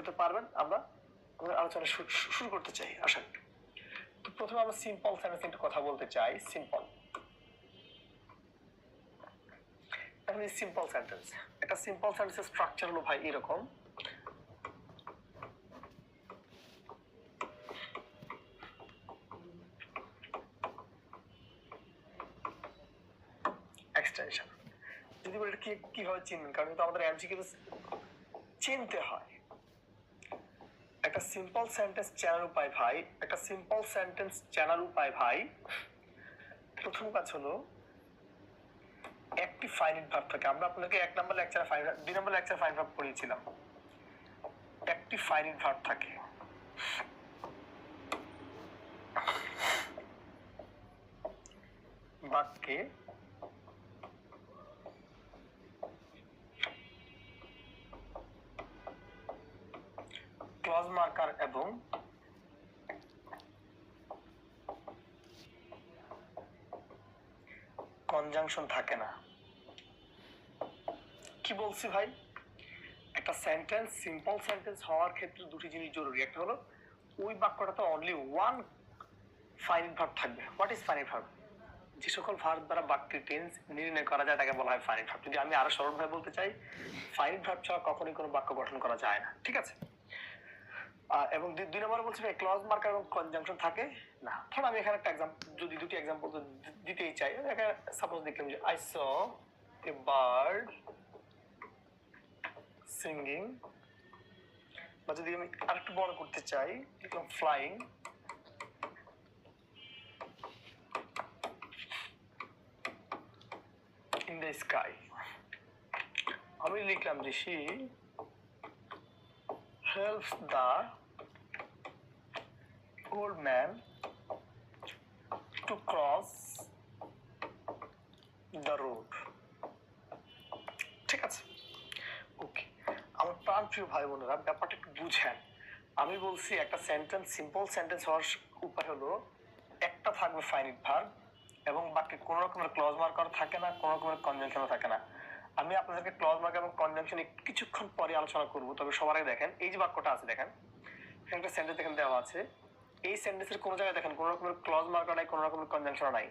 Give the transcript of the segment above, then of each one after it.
করতে পারবেন। আমরা আমাদের আলোচনা শুরু করতে চাই। আসেন, তো প্রথমে আমরা সিম্পল সেন্টেন্স একটু কথা বলতে চাই। সিম্পল, এখন এই সিম্পল সেন্টেন্স, একটা সিম্পল সেন্টেন্সের স্ট্রাকচার হলো ভাই এরকম। এক্সটেনশন, যদি বলি এটা কিভাবে চিনবেন, কারণ কিন্তু আমাদের এমসিকিউ চিনতে হয়। একটা সিম্পল সেন্টেন্স চেনার উপায় ভাই, একটা সিম্পল সেন্টেন্স চেনার উপায় ভাই, প্রথম কাজ হলো একটি ফাইনাইট ভার্ব থাকে। আমরা আপনাকে 1 নম্বর লেকচারে 2 নম্বর লেকচারে ফাইনাইট ভার্ব পড়িয়েছিলাম। একটি ফাইনাইট ভার্ব থাকে। বাক্যে ক্লজ মার্কার এবং কনজাংশন থাকে না। কি বলছি ভাই, একটা সেন্টেন্স সিম্পল সেন্টেন্স হওয়ার ক্ষেত্রে দুটি জিনিস জরুরি। একটা হলো ওই বাক্যটাতে অনলি ওয়ান ফাইনাইট ভার্ব থাকবে। What is finite verb? যে সকল ভার্ব দ্বারা বাক্যের টেন্স নির্ণয় করা যায় তাকে বলা হয় ফাইনাইট ভার্ব। যদি আমি আরো সরলভাবে বলতে চাই, ফাইনাইট ভার্ব ছাড়া কখনোই কোনো বাক্য গঠন করা যায় না। ঠিক আছে? এবং 2 নম্বরে বলছি ভাই ক্লজ মার্কার এবং কনজাংশন থাকে না। ধর আমি এখানে একটা এক্সাম্পল, যদি দুটি এক্সাম্পল দিতেই চাই, এখানে সাপোজ দেখলাম যে I saw a bird singing, বা যদি আমি আরেকটু বড় করতে চাই লিখলাম ফ্লাইং ইন দ্য স্কাই। আমি লিখলাম যে she helps the old man to cross the road। ঠিক আছে? ওকে, আমার প্রাণপ্রিয় ভাই বোনেরা, ব্যাপারটা একটু বুঝেন। আমি বলছি একটা সেন্টেন্স সিম্পল সেন্টেন্স হওয়ার উপায় হলো একটা থাকবে ফাইনাইট ভার্ব এবং বাকি কোন রকমের ক্লজ মার্কার থাকে না, কোন রকমের কনজাংশনও থাকে না। আমি আপনাদেরকে ক্লজ মার্কার এবং কনজাংশন কিছুক্ষণ পরে আলোচনা করব। তবে সবার আগে দেখেন এই যে বাক্যটা আছে, দেখেন এখানে একটা সেন্টেন্স এখানে দেওয়া আছে। এই সেন্টেন্সের কোন জায়গায় দেখেন কোন রকমের ক্লজ মার্কার নাই, কোন রকমের কনজাংশন নাই।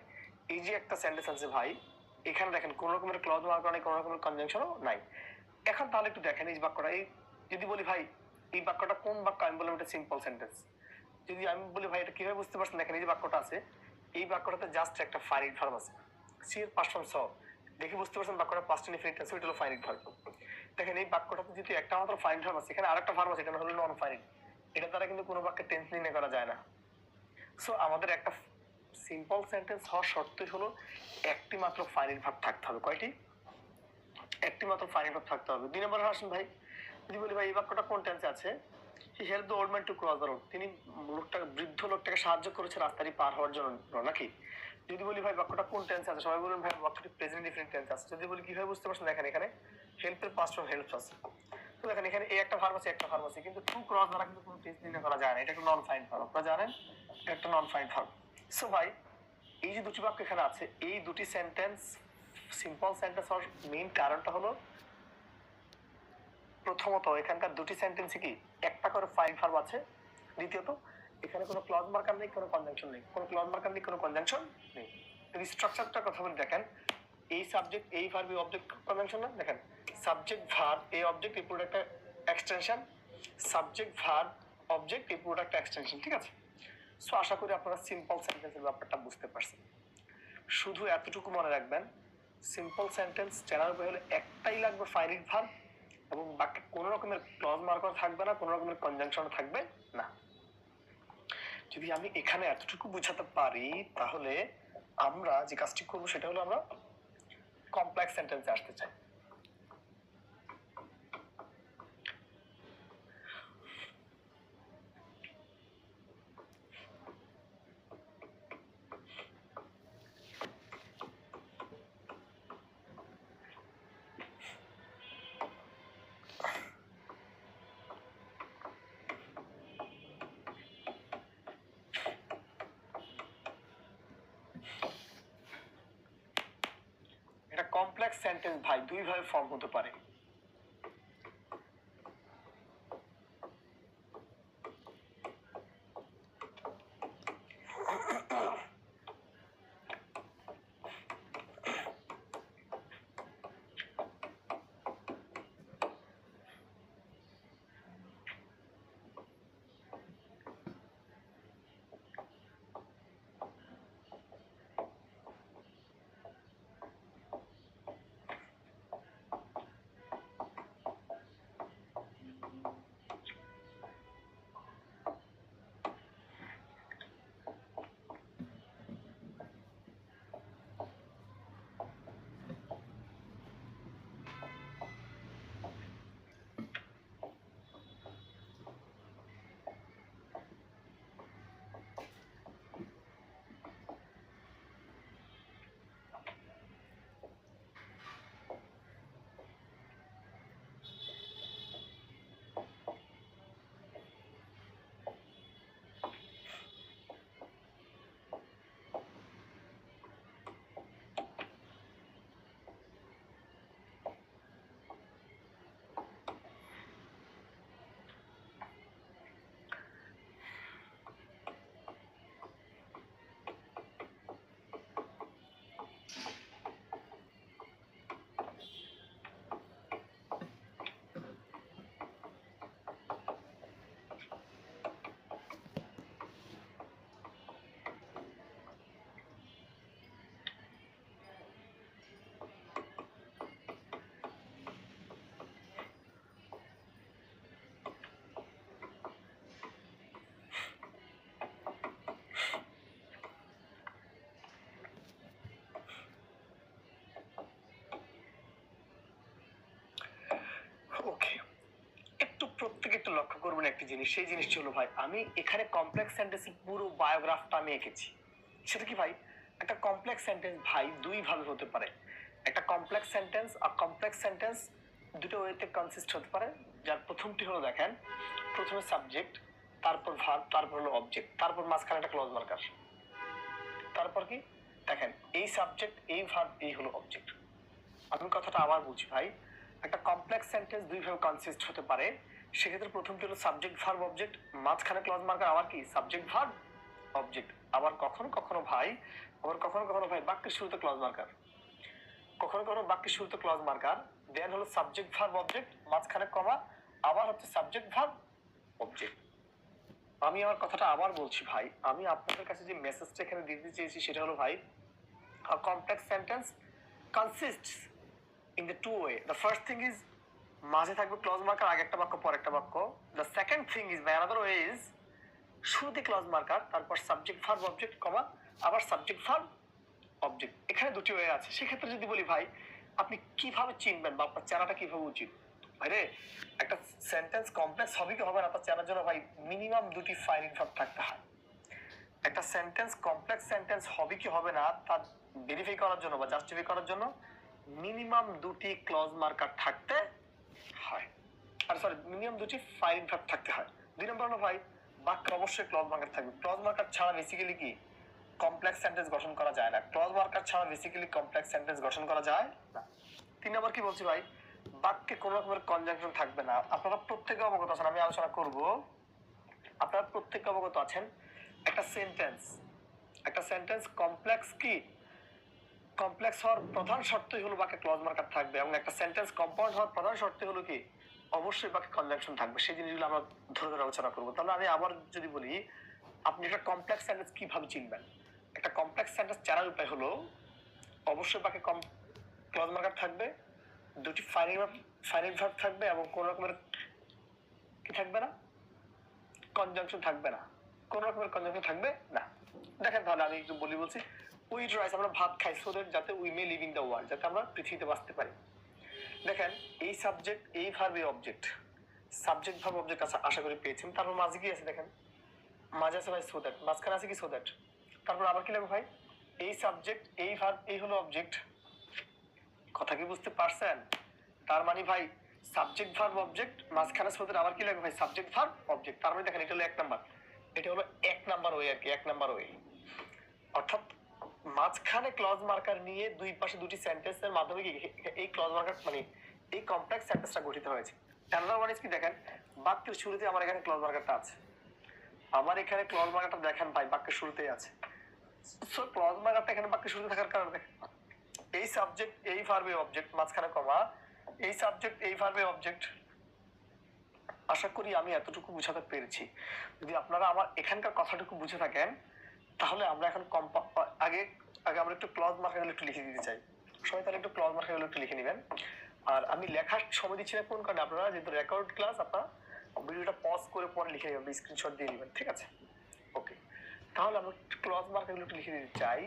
এই যে একটা সেন্টেন্স আছে ভাই, এখানে দেখেন কোন রকমের ক্লজ মার্কার নাই, কোন রকমের কনজাংশনও নাই। এখন তাহলে একটু দেখেন এই বাক্যটা, এই যদি বলি ভাই এই বাক্যটা কোন বাক্য, আমি বললাম এটা সিম্পল সেন্টেন্স। যদি আমি বলি ভাই এটা কিভাবে বুঝতে পারছেন, দেখেন এই যে বাক্যটা আছে, এই বাক্যটাতে জাস্ট একটা ফাইনাইট ভার্ব আছে, সি এর পাস্ট ফর্ম স। দেখে বুঝতে পারছেন বাক্যটা পাস্ট ইনডিফিনিট টেন্স, এটা হলো ফাইনাইট ভার্ব। দেখেন এই বাক্যটাতে যদি একটা মাত্র ফাইনাইট ভার্ব আছে, এখানে আরেকটা ভার্ব আছে, এটা হলো নন ফাইনাইট। এটা দ্বারা কিন্তু কোনো বাক্যে টেন্স নির্ণয় করা যায় না। সো আমাদের একটা সিম্পল সেন্টেন্স হওয়ার শর্তই হলো একটি মাত্র ফাইনাইট ভার্ব থাকতে হবে। কয়টি? একটি মাত্র ফাইনাইট ভার্ব থাকতে হবে। 2 নম্বরে আসেন ভাই, যদি বলি ভাই এই বাক্যটা কোন টেন্সে আছে, he help the old man to cross the road, তিনি বৃদ্ধ লোকটাকে সাহায্য করেছে রাস্তাটি পার হওয়ার জন্য, নাকি? যদি বলি ভাই বাক্যটা কোন টেন্সে আছে, সবাই বলবেন ভাই বাক্যটি প্রেজেন্ট ইনডিফিনিট টেন্স আছে। যদি বলি কিভাবে বুঝতে পারছেন, দেখেন এখানে হেল্পের পাস্ট ফর্ম হেল্পস আছে। তো দেখেন এখানে এই একটা ভার্ব আছে, একটা ভার্ব আছে, কিন্তু টু ক্রস দ্বারা কিন্তু কোনো টেন্স নির্ণয় করা যায় না। এটা একটা নন ফাইনাইট ভার্ব, আপনারা জানেন এটা একটা নন ফাইনাইট ভার্ব। সো ভাই এই যে দুটি বাক্য এখানে আছে, এই দুটি সেন্টেন্স সিম্পল সেন্টেন্স হওয়ার মেইন কারণটা হলো প্রথমত এখানকার দুটি সেন্টেন্সে কি একটা করে ফাইনাইট ভার্ব আছে, দ্বিতীয়ত এখানে কোনো ক্লজ মার্কার নেই, কোনো কনজাংশন নেই, কোনো ক্লজ মার্কার নেই, কোনো কনজাংশন নেই। যদি স্ট্রাকচারটা কথা বলি, দেখেন এই সাবজেক্ট এই ভার্ব এই অবজেক্ট কনজাংশন না, দেখেন সাবজেক্ট ভার্ব এই অবজেক্ট এই পুরো একটা এক্সটেনশন, সাবজেক্ট ভার্ব অবজেক্ট এই পুরো একটা এক্সটেনশন। ঠিক আছে? সো আশা করি আপনারা সিম্পল সেন্টেন্সের ব্যাপারটা বুঝতে পারছেন। শুধু এতটুকু মনে রাখবেন, সিম্পল সেন্টেন্স চেনার উপায় হলো একটাই লাগবে ফাইনাইট ভার্ব এবং বাকি কোনো রকমের ক্লজ মার্কার থাকবে না, কোনো রকমের কনজাংশন থাকবে না। যদি আমি এখানে এতটুকু বুঝাতে পারি, তাহলে আমরা যে কাজটি করবো সেটা হলো আমরা কমপ্লেক্স সেন্টেন্সে আসতে চাই। এটা কমপ্লেক্স সেন্টেন্স ভাই দুই ভাবে ফর্ম হতে পারে। করবেন একটি জিনিস, সেই জিনিসটি হলো ভাই আমি এখানে কমপ্লেক্স সেন্টেন্সের পুরো বায়োগ্রাফটা আমি এঁকেছি। সেটা কি ভাই? একটা কমপ্লেক্স সেন্টেন্স ভাই দুই ভাবে হতে পারে। একটা কমপ্লেক্স সেন্টেন্স আর কমপ্লেক্স সেন্টেন্স দুটো ওয়েতে কনসিস্ট হতে পারে। যার প্রথমটি হলো দেখেন, প্রথমে সাবজেক্ট, তারপর ভার্ব, তারপর হলো অবজেক্ট, তারপর মাঝখানে একটা ক্লজ মার্কার। তারপর কি দেখেন, এই সাবজেক্ট, এই ভার্ব, এই হলো অবজেক্ট। আমি কথাটা আবার বলছি ভাই, একটা কমপ্লেক্স সেন্টেন্স দুই ভাবে কনসিস্ট হতে পারে। সেক্ষেত্রে প্রথমটি হলো সাবজেক্ট ভার্ব অবজেক্ট, মাঝখানে ক্লজ মার্কার, আবার কি সাবজেক্ট ভার্ব অবজেক্ট। আবার কখনো কখনো ভাই, বাক্যের শুরুতে ক্লজ মার্কার, কখনো কখনো বাক্যের শুরুতে ক্লজ মার্কার, দেন হলো সাবজেক্ট ভার্ব অবজেক্ট, মাঝখানে কমা, আবার হচ্ছে সাবজেক্ট ভার্ব অবজেক্ট। আমি আমার কথাটা আবার বলছি ভাই, আমি আপনাদের কাছে যে মেসেজটা এখানে দিতে চেয়েছি সেটা হলো ভাই, a complex sentence consists in the two way. The first thing is মাঝে থাকবে ক্লজ মার্কার, আগে একটা বাক্য পর একটা বাক্য। The second thing is by another way is শুরুতে ক্লজ মার্কার, তারপর সাবজেক্ট ভার্ব অবজেক্ট কমা, আবার সাবজেক্ট ভার্ব অবজেক্ট। এখানে দুটি ওয়ে আছে। সেক্ষেত্রে যদি বলি ভাই আপনি কিভাবে চিনবেন বা আপনার চেনাটা কিভাবে উচিত? ভাইরে একটা সেন্টেন্স কমপ্লেক্স হবে কি হবে না তা চেনার জন্য ভাই মিনিমাম দুটি ফাইনিং ভার্ব থাকতে হয়। একটা সেন্টেন্স কমপ্লেক্স সেন্টেন্স হবে কি হবে না তা ভেরিফাই করার জন্য বা জাস্টিফাই করার জন্য মিনিমাম দুটি ক্লজ মার্কার থাকতে হয়, আর সরি মিনিমাম দুটি ফাইনিং ভার্ব থাকতে হয়। দুই নম্বর হলো ভাই বাক্যে অবশ্যই ক্লজ মার্কার থাকবে। ক্লজ মার্কার ছাড়া বেসিক্যালি কি কমপ্লেক্স সেন্টেন্স গঠন করা যায় না। ক্লজ মার্কার ছাড়া বেসিক্যালি কমপ্লেক্স সেন্টেন্স গঠন করা যায় না। তিন নম্বর কি বলছি ভাই, বাক্যে কোনো রকমের কনজাংশন থাকবে না। আপনারা প্রত্যেকে অবগত আছেন, আমি আলোচনা করব, আপনারা প্রত্যেকে অবগত আছেন একটা সেন্টেন্স কমপ্লেক্স কি কমপ্লেক্স হওয়ার প্রধান শর্তই হলো বাক্যে ক্লজ মার্কার থাকবে, এবং একটা সেন্টেন্স কম্পাউন্ড হওয়ার প্রধান শর্তই হলো কি অবশ্যই বাক্যে কনজাংশন থাকবে। সেই জিনিসগুলো আমরা ধরে ধরে আলোচনা করবো। তাহলে আমি আবার যদি বলি আপনি একটা কমপ্লেক্স সেন্টেন্স কিভাবে চিনবেন, একটা কমপ্লেক্স সেন্টেন্স চেনার উপায় হলো অবশ্যই বাক্যে ক্লজ মার্কার থাকবে, দুটি ফাইনাইট ভার্ব থাকবে, এবং কোন রকমের কি থাকবে না, কনজাংশন থাকবে না, কোন রকমের কনজাংশন থাকবে না। দেখেন তাহলে আমি একটু বলছি, উই ইট রাইস, আমরা ভাত খাই সো দ্যাট যাতে we may live in the world, যাতে আমরা পৃথিবীতে বাঁচতে পারি। দেখেন এই সাবজেক্ট, এই ভার্ব, এই অবজেক্ট, সাবজেক্ট ভার্ব অবজেক্ট আছে, আশা করি পেয়েছেন। তারপর মাঝে কি আছে দেখেন, মাঝে আছে ভাই সো দ্যাট, মাঝখানে আছে কি সো দ্যাট, তারপর আবার কি লাগবে ভাই এই সাবজেক্ট, এই ভার্ব, এই হলো অবজেক্ট। কথা কি বুঝতে পারছেন? তার মানে ভাই সাবজেক্ট ভার্ব অবজেক্ট, মাঝখানে সো দ্যাট, আবার কি লাগবে ভাই সাবজেক্ট ভার্ব অবজেক্ট। তার মানে দেখেন এটা হলো এক নাম্বার, এটা হলো এক নাম্বার ওয়ে আর কি, এক নাম্বার ওয়ে। অর্থাৎ মাঝখানে ক্লজ মার্কার নিয়ে দুই পাশে দুটি সেন্টেন্সের মাধ্যমে কি এই ক্লজ মার্কার মানে এই কমপ্লেক্স সেন্টেন্সটা গঠিত হয়েছে। অ্যানাদার ওয়ান ইজ কি দেখেন, বাক্যের শুরুতে আমার এখানে ক্লজ মার্কারটা আছে, আমার এখানে ক্লজ মার্কারটা দেখেন ভাই বাক্যের শুরুতেই আছে। সো ক্লজ মার্কারটা এখানে বাক্যের শুরুতে থাকার কারণে দেখেন এই সাবজেক্ট, এই ভার্ব, এই অবজেক্ট, মাঝখানে কমা, এই সাবজেক্ট, এই ভার্ব, এই অবজেক্ট। আশা করি আমি এতটুকু বুঝাতে পেরেছি। যদি আপনারা আমার এখানকার কথাটুকু বুঝে থাকেন তাহলে আমরা এখন আগে আগে আমরা একটু ক্লজ মার্কারগুলো একটু লিখে দিতে চাই। সবাই তাহলে একটু ক্লজ মার্কারগুলো একটু লিখে নেবেন। আর আমি লেখার সময় দিচ্ছি না কোন কারণে, আপনারা যেহেতু রেকর্ড ক্লাস, আপনারা ভিডিওটা পজ করে পরে লিখে নেবেন, স্ক্রিনশট দিয়ে নেবেন, ঠিক আছে? ওকে, তাহলে আমরা একটু ক্লজ মার্কারগুলো একটু লিখে দিতে চাই।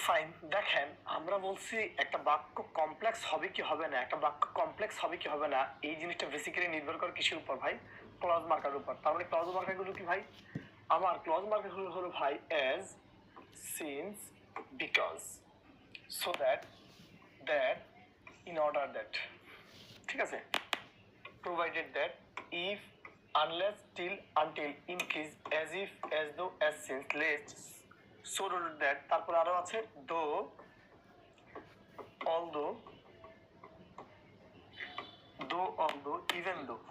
ফাইন, দেখেন আমরা বলছি একটা বাক্য কমপ্লেক্স হবে কি হবে না, একটা বাক্য কমপ্লেক্স হবে কি হবে না, এই জিনিসটা বেসিক্যালি নির্ভর করে কিসের উপর ভাই? ক্লজ মার্কার উপর। তার মানে ক্লজ মার্কার গুলো কি ভাই? আমার ক্লজ মার্কার হলো ভাই as, since, because, so that, that, in order that, ঠিক আছে? Provided that, if, unless, till, until, in case, as if, as though, as since, let, so that, তারপর আরো আছে দো, although, although, even though,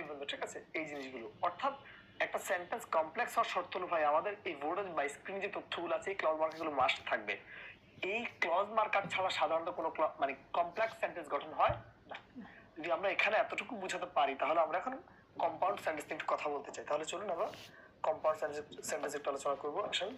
even though, ঠিক আছে? এই জিনিসগুলো অর্থাৎ একটা সেন্টেন্স কমপ্লেক্স হওয়ার শর্ত হলো ভাই আমাদের এই বোর্ডে বা স্ক্রিনে যে তথ্যগুলো আছে এই ক্লজ মার্কারগুলো মাস্ট থাকবে। এই ক্লজ মার্কার ছাড়া সাধারণত কোনো মানে কমপ্লেক্স সেন্টেন্স গঠন হয় না। যদি আমরা এখানে এতটুকু বুঝাতে পারি তাহলে আমরা এখন কম্পাউন্ড সেন্টেন্স নিয়ে কথা বলতে চাই। তাহলে চলুন আমরা কম্পাউন্ড সেন্টেন্স একটু আলোচনা করবো। আসেন,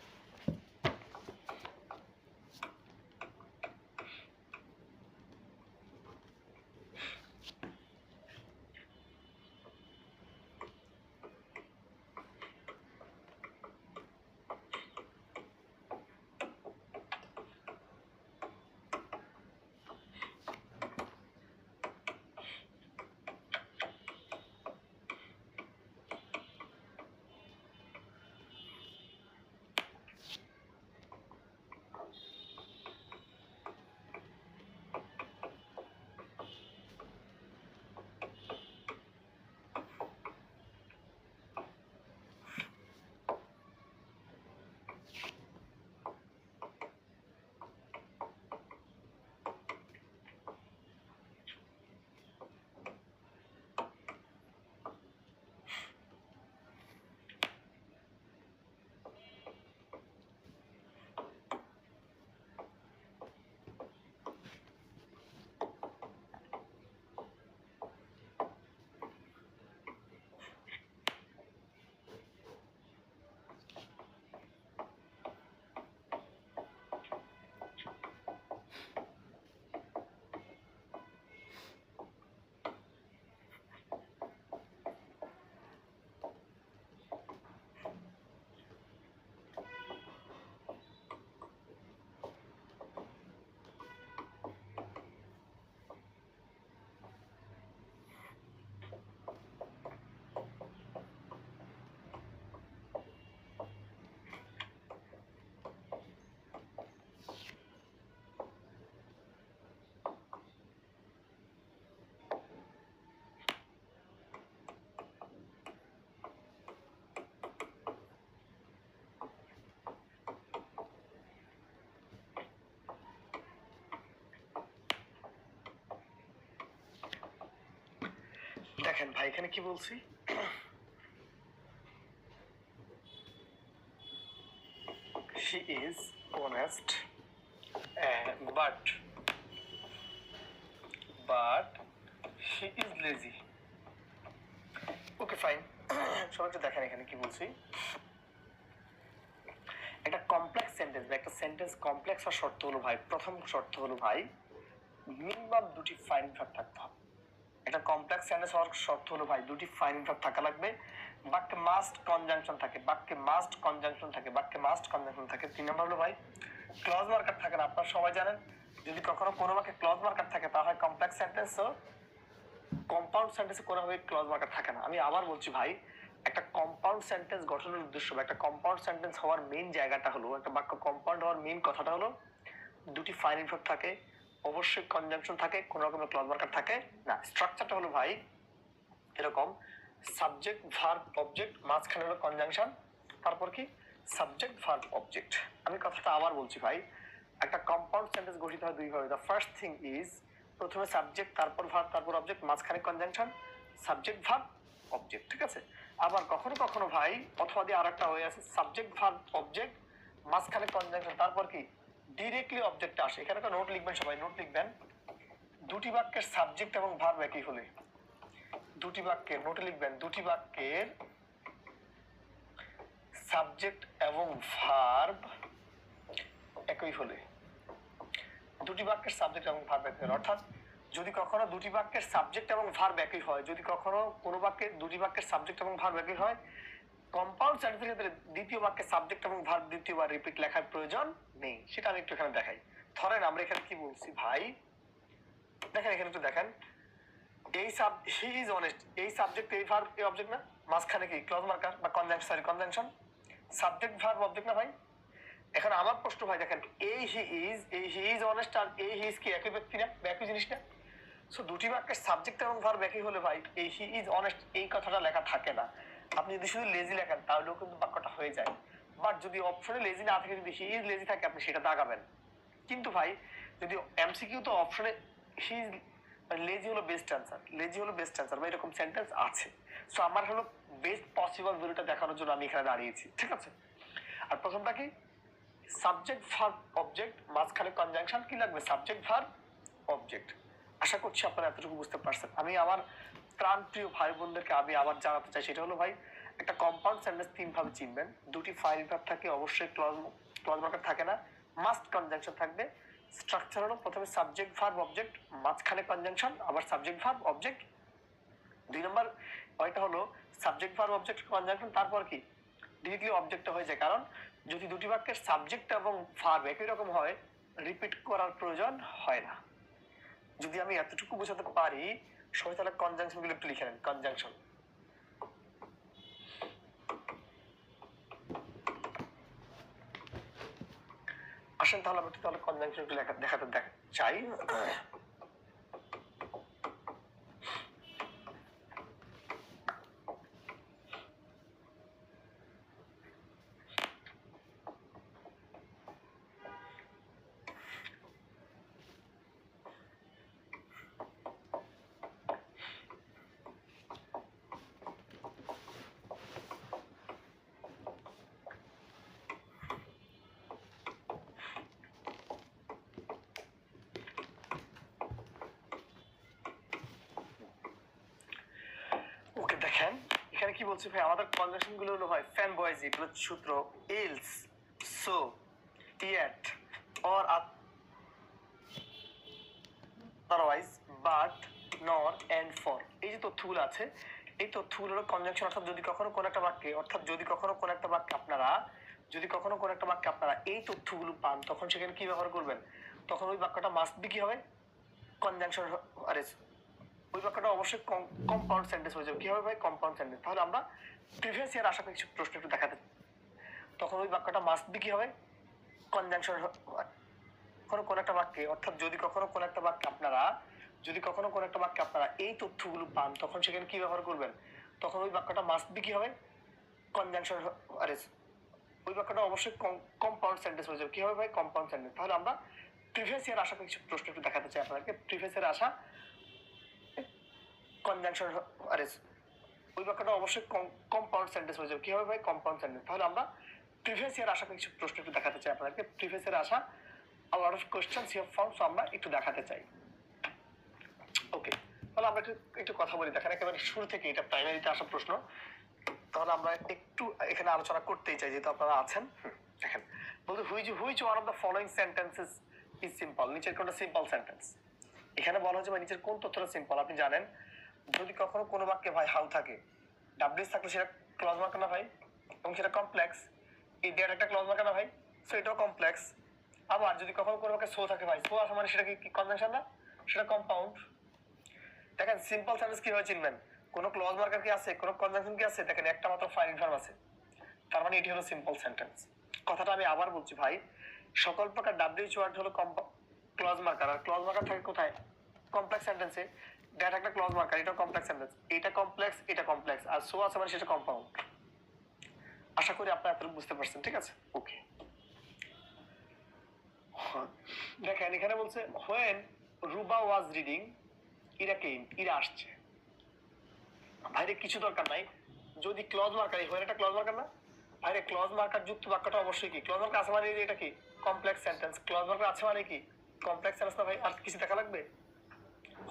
দেখেন ভাই এখানে কি বলছি, she is honest but she is lazy. Okay fine, সবাই একটু দেখেন এখানে কি বলছি। একটা কমপ্লেক্স সেন্টেন্স বা একটা সেন্টেন্স কমপ্লেক্স হওয়ার শর্ত হলো ভাই, প্রথম শর্ত হলো ভাই মিনিমাম দুটি ফাইন ভার্ব থাকতে হবে। একটা কমপ্লেক্স সেন্টেন্স হওয়ার শর্ত হলো ভাই দুটি ফাইন ভার্ব থাকা লাগবে, বাক্যে মাস্ট কনজাংশন থাকে, বাক্যে মাস্ট কনজাংশন থাকে, বাক্যে মাস্ট কনজাংশন থাকে। 3 নম্বর হলো ভাই ক্লজ মার্কার থাকে না। আপনারা সবাই জানেন যদি কখনো কোনো বাক্যে ক্লজ মার্কার থাকে তা হয় কমপ্লেক্স সেন্টেন্স, ও কম্পাউন্ড সেন্টেন্সে কোনো ভাবে ক্লজ মার্কার থাকে না। আমি আবার বলছি ভাই, একটা কম্পাউন্ড সেন্টেন্স গঠনের উদ্দেশ্য বা একটা কম্পাউন্ড সেন্টেন্স হওয়ার মেইন জায়গাটা হলো, একটা বাক্য কম্পাউন্ড হওয়ার মেইন কথাটা হলো দুটি ফাইন ভার্ব থাকে, অবশ্যই কনজাংশন থাকে, কোন রকমের ক্লজ মার্কার থাকে না। স্ট্রাকচারটা হলো ভাই এরকম, সাবজেক্ট ভার্ব অবজেক্ট, মাঝখানে হলো কনজাংশন, তারপর কি সাবজেক্ট ভার্ব অবজেক্ট। আমি কথাটা আবার বলছি ভাই, একটা কম্পাউন্ড সেন্টেন্স গঠিত হয় দুই ভাবে। দ্য ফার্স্ট থিং ইজ প্রথমে সাবজেক্ট, তারপর ভার্ব, তারপর অবজেক্ট, মাঝখানে কনজাংশন, সাবজেক্ট ভার্ব অবজেক্ট, ঠিক আছে? আবার কখনো কখনো ভাই অথবা দিয়ে আরেকটা হয়ে আছে সাবজেক্ট ভার্ব অবজেক্ট, মাঝখানে কনজাংশন, তারপর কি ডিরেক্টলি অবজেক্টে আসে। এখানে একটা নোট লিখবেন, সবাই নোট লিখবেন। দুটি বাক্যের সাবজেক্ট এবং ভার্ব একই হলে, দুটি বাক্যের নোটে লিখবেন, দুটি বাক্যের সাবজেক্ট এবং ভার্ব একই হলে, দুটি বাক্যের সাবজেক্ট এবং ভার্ব একই হলে, অর্থাৎ যদি কখনো দুটি বাক্যের সাবজেক্ট এবং ভার্ব একই হয়, যদি কখনো কোনো বাক্যে দুটি বাক্যের সাবজেক্ট এবং ভার্ব একই হয়, কম্পাউন্ড সেন্টেন্সের ক্ষেত্রে দ্বিতীয় বাক্যে সাবজেক্ট এবং ভার্ব দ্বিতীয়বার রিপিট লেখার প্রয়োজন নেই। সেটা আমি একটু এখানে দেখাই। ধরেন আমরা এখানে কি বলছি ভাই, দেখেন এখানে একটু দেখেন, এই হি ইজ অনেস্ট, এই সাবজেক্ট এই ভার্ব এই অবজেক্ট না, মাঝখানে কি ক্লজ মার্কার বা কনজাংশন, সাবজেক্ট ভার্ব অবজেক্ট না ভাই। এখন আমার প্রশ্ন ভাই দেখেন, এই হি ইজ অনেস্ট আর এই হি ইজ কি একই ব্যক্তি না, একই জিনিস না? সো দুটি বাক্যের সাবজেক্ট এবং ভার্ব একই হলে ভাই এই হি ইজ অনেস্ট এই কথাটা লেখা থাকে না। আপনি যদি শুধু লেজি লেখেন তাহলেও কিন্তু বাক্যটা হয়ে যায়। বাট যদি অপশনে লেজি না থাকে, যদি হি ইজ লেজি থাকে, আপনি সেটা দাগাবেন। কিন্তু ভাই যদি এমসিকিউ তো অপশনে হি ইজ লেজি হলো বেস্ট অ্যান্সার বা এরকম সেন্টেন্স আছে। সো আমার হলো বেস্ট পসিবল ভ্যালুটা দেখানোর জন্য আমি এখানে দাঁড়িয়েছি, ঠিক আছে? আর প্রথমটা কি, সাবজেক্ট ভার্ব অবজেক্ট, মাঝখানে কনজাংশন কি লাগবে, সাবজেক্ট ভার্ব অবজেক্ট। আশা করছি আপনারা এতটুকু বুঝতে পারছেন। আমি আমার প্রাণপ্রিয় ভাই বোনদেরকে আমি আবার জানাতে চাই, সেটা হলো ভাই একটা কম্পাউন্ড সেন্টেন্স তিন ভাবে চিনবেন। দুটি ফাইল ভার্ব থাকে, অবশ্যই ক্লজ মার্কার থাকে না, মাস্ট কনজাংশন থাকবে। স্ট্রাকচার হলো প্রথমে সাবজেক্ট ভার্ব অবজেক্ট, মাঝখানে কনজাংশন, আবার সাবজেক্ট ভার্ব অবজেক্ট। দুই নম্বর ওইটা হলো সাবজেক্ট ভার্ব অবজেক্ট কনজাংশন, তারপর কি ডিরেক্টলি অবজেক্ট হয়ে যায়। কারণ যদি দুটি বাক্যের সাবজেক্ট এবং ভার্ব একই রকম হয়, রিপিট করার প্রয়োজন হয় না। যদি আমি এতটুকু বোঝাতে পারি সবাই, তাহলে কনজাংশন গুলো একটু লিখে নেন। কনজাংশন, আসেন তাহলে আমি তাহলে কনজাংশন একটু দেখাতে চাই। ওকে দেখেন এখানে কি বলছে ভাই, আমাদের কনজাংশন গুলো হলো ভাই ফ্যান বয়েজ, এগুলো সূত্র else, so, yet, or, otherwise, but, নর, এন্ড, ফর। এই যে তথ্যগুলো আছে, এই তথ্যগুলো হলো কনজাংশন। অর্থাৎ যদি কখনো কোন একটা বাক্যে, আপনারা এই তথ্যগুলো পান, তখন সেখানে কি ব্যবহার করবেন, তখন ওই বাক্যটা মাস্ট বি কি হবে, কনজাংশন। আরে ওই বাক্যটা অবশ্যই কম্পাউন্ড সেন্টেন্স হয়ে যাবে। কি হবে ভাই, কম্পাউন্ড সেন্টেন্স। তাহলে আমরা প্রিভিয়াস ইয়ার আশা কিছু প্রশ্ন একটু দেখাতে, তখন ওই বাক্যটা মাস্ট বি কি হবে, কনজাংশন। কোন একটা বাক্যে, অর্থাৎ যদি কখনো কোন একটা বাক্যে আপনারা এই তথ্যগুলো পান, তখন সেখানে কি ব্যবহার করবেন, তখন ওই বাক্যটা মাস্ট বি কি হবে, কনজাংশন। আরে ওই বাক্যটা অবশ্যই কম্পাউন্ড সেন্টেন্স হয়ে যাবে। কি হবে ভাই, কম্পাউন্ড সেন্টেন্স। তাহলে আমরা প্রিভিয়াস ইয়ার আসা কিছু প্রশ্ন একটু দেখাতে চাই আপনাদেরকে। প্রিভিয়াস ইয়ার আসা কনজাংশন, আরে ওই বাক্যটা অবশ্যই কম্পাউন্ড সেন্টেন্স হয়ে যাবে। কি হবে ভাই, কম্পাউন্ড সেন্টেন্স। তাহলে আমরা প্রিভিয়াস ইয়ার আসা কিছু প্রশ্ন একটু দেখাতে চাই আপনাদেরকে। প্রিভিয়াস ইয়ার আসা a lot of questions you have found, so আমরা একটু দেখাতে চাই। ওকে, তাহলে আমরা একটু কথা বলি। দেখেন একেবারে শুরু থেকে, এটা প্রাইমারিতে আসা প্রশ্ন, তাহলে আমরা একটু এখানে আলোচনা করতেই চাই যেহেতু আপনারা আছেন। দেখেন বলতে which one of the following sentences is simple, নিচের কোনটা সিম্পল সেন্টেন্স। এখানে বলা হচ্ছে ভাই নিচের কোন তথ্যটা সিম্পল। আপনি জানেন যদি কখনো কোনো বাক্যে ভাই হাউ থাকে, ডাব্লিউএস থাকলে সেটা ক্লজ মার্কার না ভাই, এবং সেটা কমপ্লেক্স। এই ডেট একটা ক্লজ মার্কার না ভাই, সো এটাও কমপ্লেক্স। আবার যদি কখনো কোনো বাক্যে সো থাকে ভাই, সো আছে মানে সেটা কি কনজাংশন না, সেটা কম্পাউন্ড। দেখেন সিম্পল সেন্টেন্স কিভাবে চিনবেন, কোনো ক্লজ মার্কার কি আছে, কোনো কনজাংশন কি আছে, দেখেন একটা মাত্র ফাইল ভার্ব আছে, তার মানে এটি হলো সিম্পল সেন্টেন্স। কথাটা আমি আবার বলছি ভাই, সকল প্রকার ডাব্লিউএইচ ওয়ার্ড হলো ক্লজ মার্কার, আর ক্লজ মার্কার থাকে কোথায়, কমপ্লেক্স সেন্টেন্সে। দ্যাট একটা ক্লজ মার্কার, এটা কমপ্লেক্স সেন্টেন্স, এটা কমপ্লেক্স, এটা কমপ্লেক্স, আর সো আছে মানে সেটা কম্পাউন্ড। আশা করি আপনারা এতটুকু বুঝতে পারছেন, ঠিক আছে? ওকে, দেখেন এখানে বলছে when Ruba was reading, Ira আসছে। ভাইরে কিছু দরকার নাই, যদি ক্লজ মার্কার, এই এটা ক্লজ মার্কার না ভাইরে, ক্লজ মার্কার যুক্ত বাক্যটা অবশ্যই কি, ক্লজ মার্কার আছে মানে এটা কি কমপ্লেক্স সেন্টেন্স, ক্লজ মার্কার আছে মানে কি কমপ্লেক্স সেন্টেন্স না ভাই। আর কিছু দেখা লাগবে,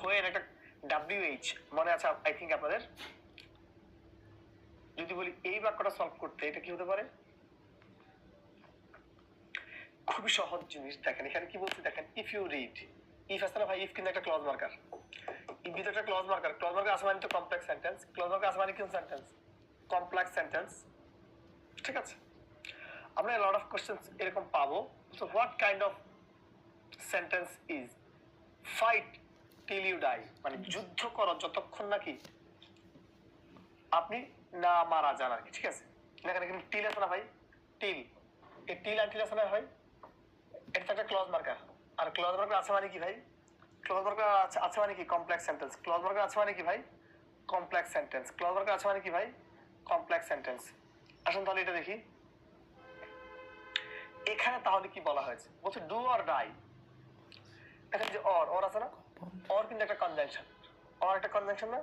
when একটা ডাব্লিউএইচ মনে আছে আই থিঙ্ক আপনাদের। যদি বলি এই বাক্যটা সলভ করতে, এটা কি হতে পারে, খুবই সহজ জিনিস। দেখেন এখানে কি বলছি, দেখেন ইফ ইউ রিড, ইফ আছে না ভাই, ইফ কিন্তু একটা ক্লজ মার্কার, ইফ ভিতরে একটা ক্লজ মার্কার আছে মানে তো কমপ্লেক্স সেন্টেন্স, ক্লজ মার্কার আছে মানে কি সেন্টেন্স, কমপ্লেক্স সেন্টেন্স। ঠিক আছে, আমরা লট অফ কোশ্চেন এরকম পাবো। So what kind of sentence is fight till you die, মানে যুদ্ধ করো যতক্ষণ নাকি আপনি না মারা যান আর কি। ঠিক আছে, দেখেন এখানে টিল আছে না ভাই, টিল, এই টিল আর টিল আছে না ভাই, এটা একটা ক্লজ মার্কার। আর ক্লজ মার্কার আছে মানে কি ভাই, ক্লজ মার্কার আছে মানে কি কমপ্লেক্স সেন্টেন্স। ক্লজ মার্কার আছে মানে কি ভাই, কমপ্লেক্স সেন্টেন্স। ক্লজ মার্কার আছে মানে কি ভাই, কমপ্লেক্স সেন্টেন্স। আসুন তাহলে এটা দেখি এখানে তাহলে কি বলা হয়েছে, বলছে ডু অর ডাই। এখানে যে অর অর আছে না, অর কিন্তু একটা কনজাংশন, অর একটা কনজাংশন না,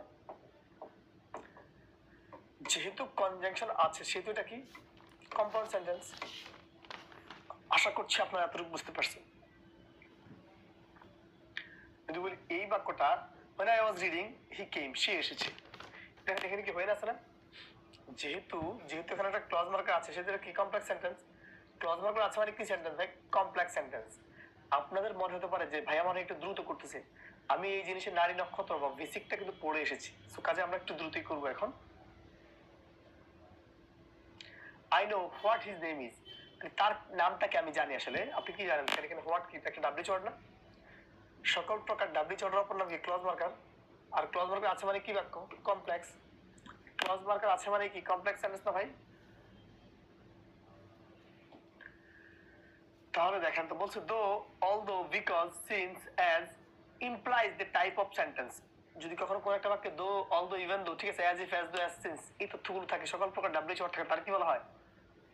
যেহেতু কনজাংশন আছে সেহেতু এটা কি কম্পাউন্ড সেন্টেন্স। আশা করছি আপনারা এতটুকু বুঝতে পারছেন। যদি বলি এই বাক্যটা when I was reading he came, সে এসেছে, দেখেন এখানে কি হয়ে আছে না, যেহেতু যেহেতু এখানে একটা ক্লজ মার্কার আছে সেটা কি কমপ্লেক্স সেন্টেন্স। ক্লজ মার্কার আছে মানে কি সেন্টেন্স ভাই, কমপ্লেক্স সেন্টেন্স। আপনাদের মনে হতে পারে যে ভাই আমার একটু দ্রুত করতেছে, আমি এই জিনিসের নারী নক্ষত্র বা বেসিকটা কিন্তু পড়ে এসেছি, সো কাজে আমরা একটু দ্রুতই করবো এখন। I know what his name is, তার নামটাকে আমি জানি। আসলে আপনি কি জানেন এখানে হোয়াট কি একটা ডাব্লিউ চড় না, সকল প্রকার ডাব্লিউ চড়ার অপর নাম কি ক্লজ মার্কার। আর ক্লজ মার্কার আছে মানে কি বাক্য, কমপ্লেক্স। ক্লজ মার্কার আছে মানে কি কমপ্লেক্স সেন্টেন্স না ভাই। তাহলে দেখেন তো বলছে দো although because since as implies the type of sentence. যদি কখনো কোনো একটা বাক্যে দো অলদো ইভেন দো, ঠিক আছে, as if as though as since এই তথ্যগুলো থাকে, সকল প্রকার ডাব্লিউ চড় থাকে, তার কি বলা হয়,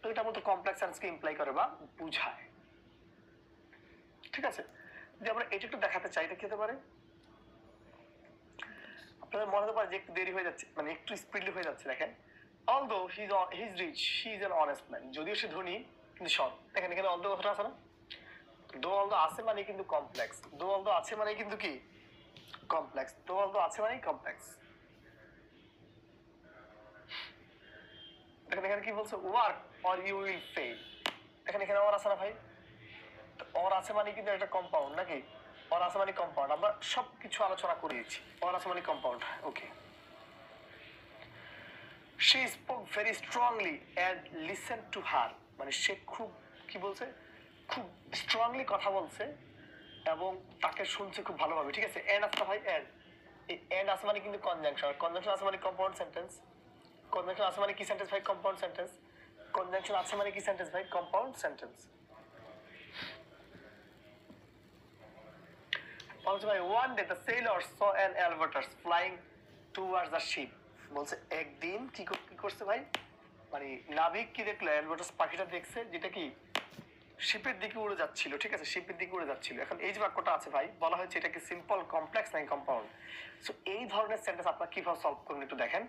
তো এটা মতো কমপ্লেক্স সেন্সকে ইমপ্লাই করে বা বুঝায়। ঠিক আছে, যদি আমরা এটা একটু দেখাতে চাই এটা কি হতে পারে, আপনাদের মনে হতে পারে যে একটু দেরি হয়ে যাচ্ছে, মানে একটু স্পিডলি হয়ে যাচ্ছে। দেখেন although he is rich he is an honest man, যদিও সে ধনী কিন্তু সৎ। দেখেন এখানে অলদো কথাটা আছে না, দো অলদো আছে মানে কিন্তু কমপ্লেক্স, দো অলদো আছে মানে কিন্তু কি কমপ্লেক্স, দো অলদো আছে মানে কমপ্লেক্স। দেখেন এখানে কি বলছে, work or you will fail. দেখেন এখানে অর আছে না ভাই, অর আছে মানে কিন্তু একটা কম্পাউন্ড নাকি, অর আছে মানে কম্পাউন্ড। আমরা সবকিছু আলোচনা করিয়েছি, অর আছে মানে compound. Okay, she spoke very strongly and listened to her, মানে সে খুব কি বলছে, খুব স্ট্রংলি কথা বলছে এবং তাকে শুনছে খুব ভালোভাবে। ঠিক আছে, এন্ড আছে ভাই, এন্ড, এই এন্ড আছে মানে কিন্তু কনজাংশন, কনজাংশন আছে মানে কম্পাউন্ড সেন্টেন্স, কনজাংশন আছে মানে কি সেন্টেন্স ভাই, কম্পাউন্ড সেন্টেন্স। কনজাংশন আছে মানে কি সেন্টেন্স ভাই, কম্পাউন্ড সেন্টেন্স। বলছে ভাই one day the sailors saw an albatross flying towards the ship, বলছে একদিন কি করছে ভাই, মানে নাবিক কি দেখলো, অ্যালবাট্রস পাখিটা দেখছে যেটা কি শিপের দিকে উড়ে যাচ্ছিল। ঠিক আছে, শিপের দিকে উড়ে যাচ্ছিল। এখন এই যে বাক্যটা আছে ভাই, বলা হয়েছে এটা কি সিম্পল, কমপ্লেক্স নাকি কম্পাউন্ড। সো এই ধরনের সেন্টেন্স আপনারা কিভাবে সলভ করবেন একটু দেখেন।